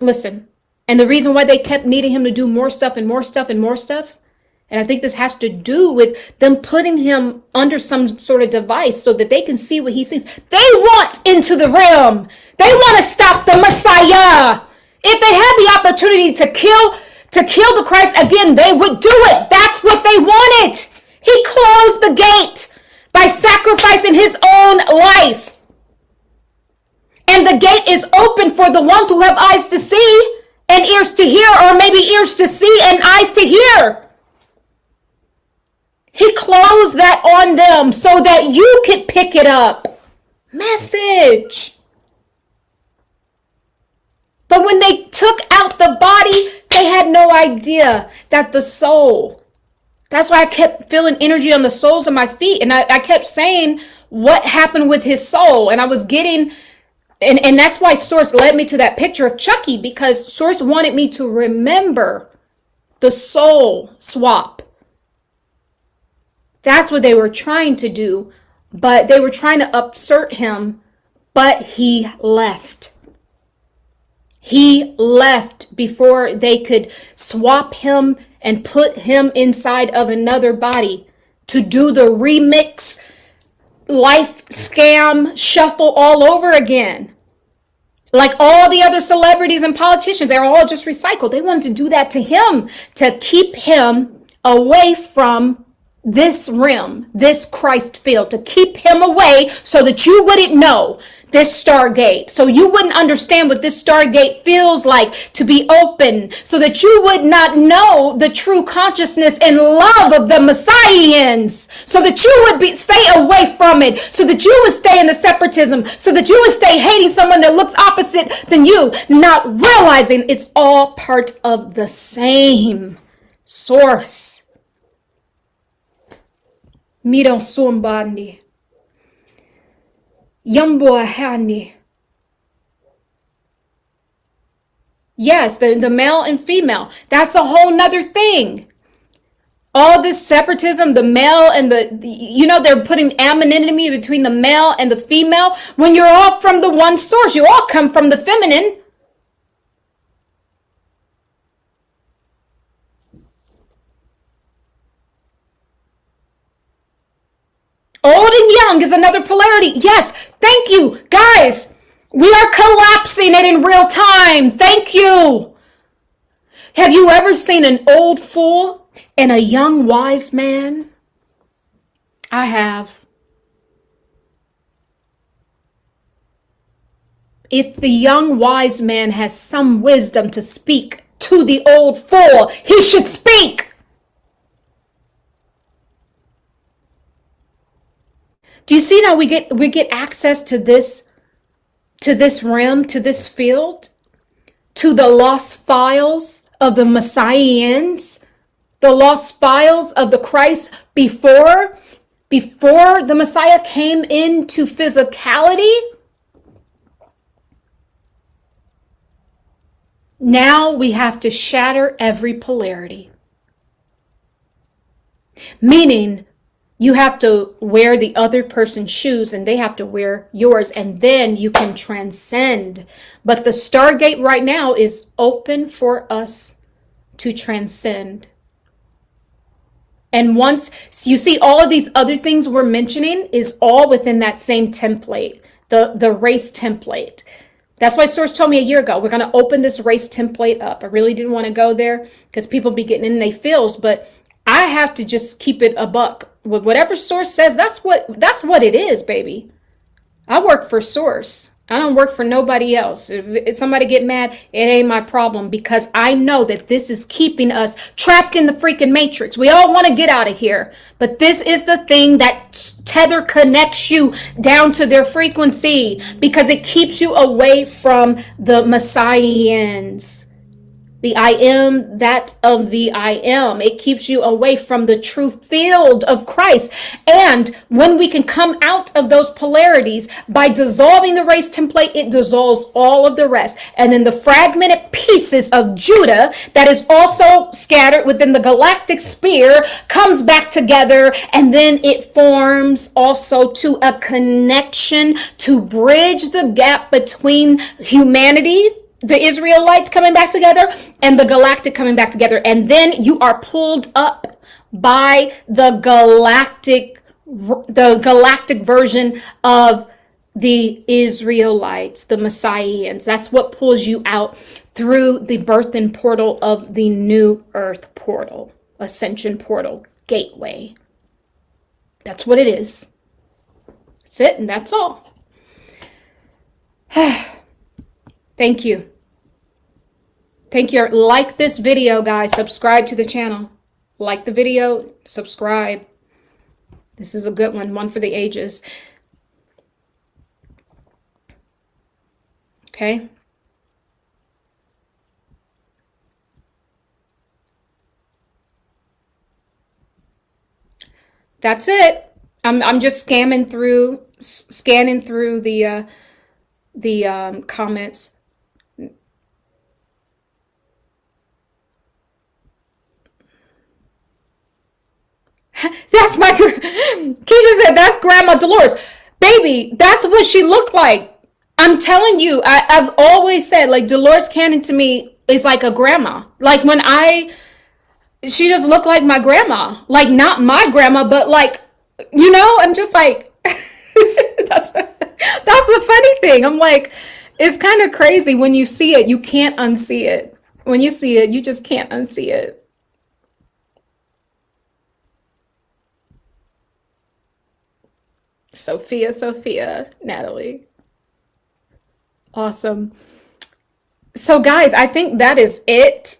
Listen, and the reason why they kept needing him to do more stuff and more stuff and more stuff, And I think this has to do with them putting him under some sort of device so that they can see what he sees. They want into the realm. They want to stop the Messiah. If they had the opportunity to kill the Christ again, they would do it. That's what they wanted. He closed the gate by sacrificing his own life. And the gate is open for the ones who have eyes to see and ears to hear, or maybe ears to see and eyes to hear. He closed that on them so that you could pick it up. Message. But when they took out the body, they had no idea that the soul, that's why I kept feeling energy on the soles of my feet. And I kept saying what happened with his soul. And I was getting, and that's why Source led me to that picture of Chucky, because Source wanted me to remember the soul swap. That's what they were trying to do, but they were trying to upsert him, but he left. He left before they could swap him and put him inside of another body to do the remix, life scam shuffle all over again. Like all the other celebrities and politicians, they're all just recycled. They wanted to do that to him, to keep him away from this realm, this Christ field, to keep him away so that you wouldn't know this Stargate, so you wouldn't understand what this Stargate feels like to be open, so that you would not know the true consciousness and love of the Messiahs, so that you would stay away from it, so that you would stay in the separatism, so that you would stay hating someone that looks opposite than you, not realizing it's all part of the same source. Miran sombani. Yamboahani. Yes, the male and female. That's a whole nother thing. All this separatism, the male and they're putting anonymity between the male and the female. When you're all from the one source, you all come from the feminine. Old and young is another polarity. Yes, thank you, guys. We are collapsing it in real time. Thank you. Have you ever seen an old fool and a young wise man? I have. If the young wise man has some wisdom to speak to the old fool, he should speak. Do you see now we get access to this realm, to this field, to the lost files of the Messiahs, the lost files of the Christ before the Messiah came into physicality? Now we have to shatter every polarity. Meaning, you have to wear the other person's shoes and they have to wear yours, and then you can transcend. But the Stargate right now is open for us to transcend. And once you see all of these other things we're mentioning is all within that same template, the race template. That's why Source told me a year ago, we're going to open this race template up. I really didn't want to go there because people be getting in their feels, but I have to just keep it a buck. Whatever Source says, that's what it is, baby. I work for Source. I don't work for nobody else. If somebody get mad, it ain't my problem, because I know that this is keeping us trapped in the freaking matrix. We all want to get out of here, but this is the thing that tether connects you down to their frequency, because it keeps you away from the Messiahs. The I am, that of the I am. It keeps you away from the true field of Christ. And when we can come out of those polarities by dissolving the race template, it dissolves all of the rest. And then the fragmented pieces of Judah that is also scattered within the galactic sphere comes back together, and then it forms also to a connection to bridge the gap between humanity, the Israelites coming back together and the Galactic coming back together. And then you are pulled up by the galactic version of the Israelites, the Messiahs. That's what pulls you out through the birth and portal of the new earth portal, Ascension portal, gateway. That's what it is. That's it, and that's all. Thank you. Thank you. Like this video, guys. Subscribe to the channel. Like the video, subscribe. This is a good one for the ages. Okay. That's it. I'm just scanning through the comments. That's my Keisha said that's Grandma Dolores. Baby, that's what she looked like. I'm telling you, I've always said, like, Dolores Cannon to me is like a grandma. Like, she just looked like my grandma. Like, not my grandma, but like, I'm just like, that's the funny thing. I'm like, it's kind of crazy when you see it, you can't unsee it. When you see it, you just can't unsee it. Sophia, Natalie. Awesome. So guys, I think that is it.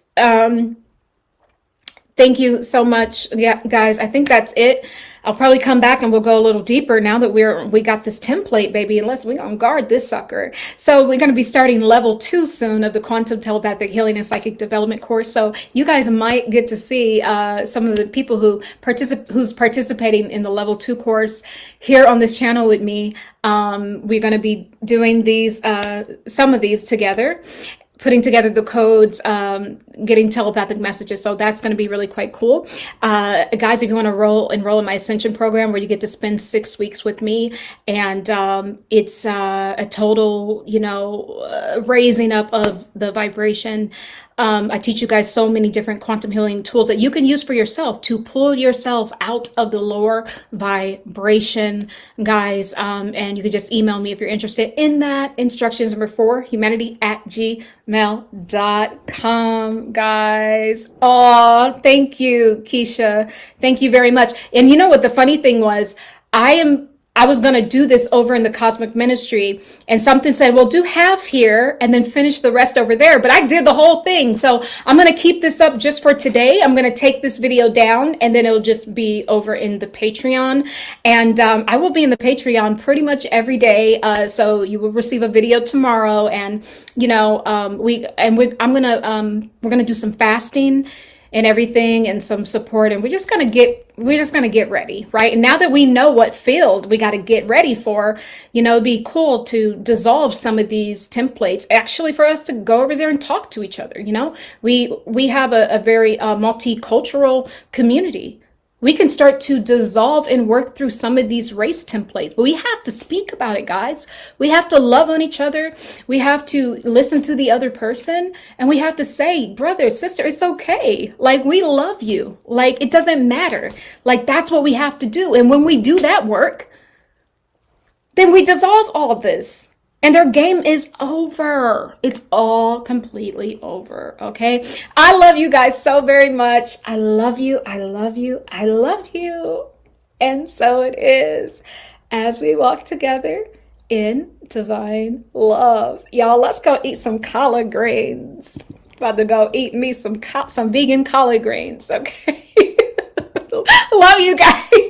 Thank you so much. Yeah, guys, I think that's it. I'll probably come back and we'll go a little deeper now that we got this template, baby, unless we're gonna guard this sucker. So we're gonna be starting level 2 soon of the Quantum Telepathic Healing and Psychic Development course. So you guys might get to see some of the people who's participating in the level 2 course here on this channel with me. We're gonna be doing these, some of these together, putting together the codes, getting telepathic messages. So that's going to be really quite cool. Guys, if you want to enroll in my Ascension program where you get to spend 6 weeks with me, and it's a total, raising up of the vibration. I teach you guys so many different quantum healing tools that you can use for yourself to pull yourself out of the lower vibration, guys. And you can just email me if you're interested in that. Instructions number 4, humanity@gmail.com, guys. Oh, thank you, Keisha. Thank you very much. And you know what the funny thing was? I was going to do this over in the Cosmic Ministry, and something said, well, do half here and then finish the rest over there. But I did the whole thing. So I'm going to keep this up just for today. I'm going to take this video down, and then it'll just be over in the Patreon. And I will be in the Patreon pretty much every day. So you will receive a video tomorrow. And, we're going to do some fasting and everything, and some support, and we're just gonna get ready, right? And now that we know what field we got to get ready for, it'd be cool to dissolve some of these templates, actually, for us to go over there and talk to each other. We have a very multicultural community. We can start to dissolve and work through some of these race templates, but we have to speak about it, guys. We have to love on each other. We have to listen to the other person, and we have to say, brother, sister, it's okay. Like, we love you. Like, it doesn't matter. Like, that's what we have to do. And when we do that work, then we dissolve all of this. And their game is over. It's all completely over, okay? I love you guys so very much. I love you. I love you. I love you. And so it is as we walk together in divine love. Y'all, let's go eat some collard greens. About to go eat me some vegan collard greens, okay? Love you guys.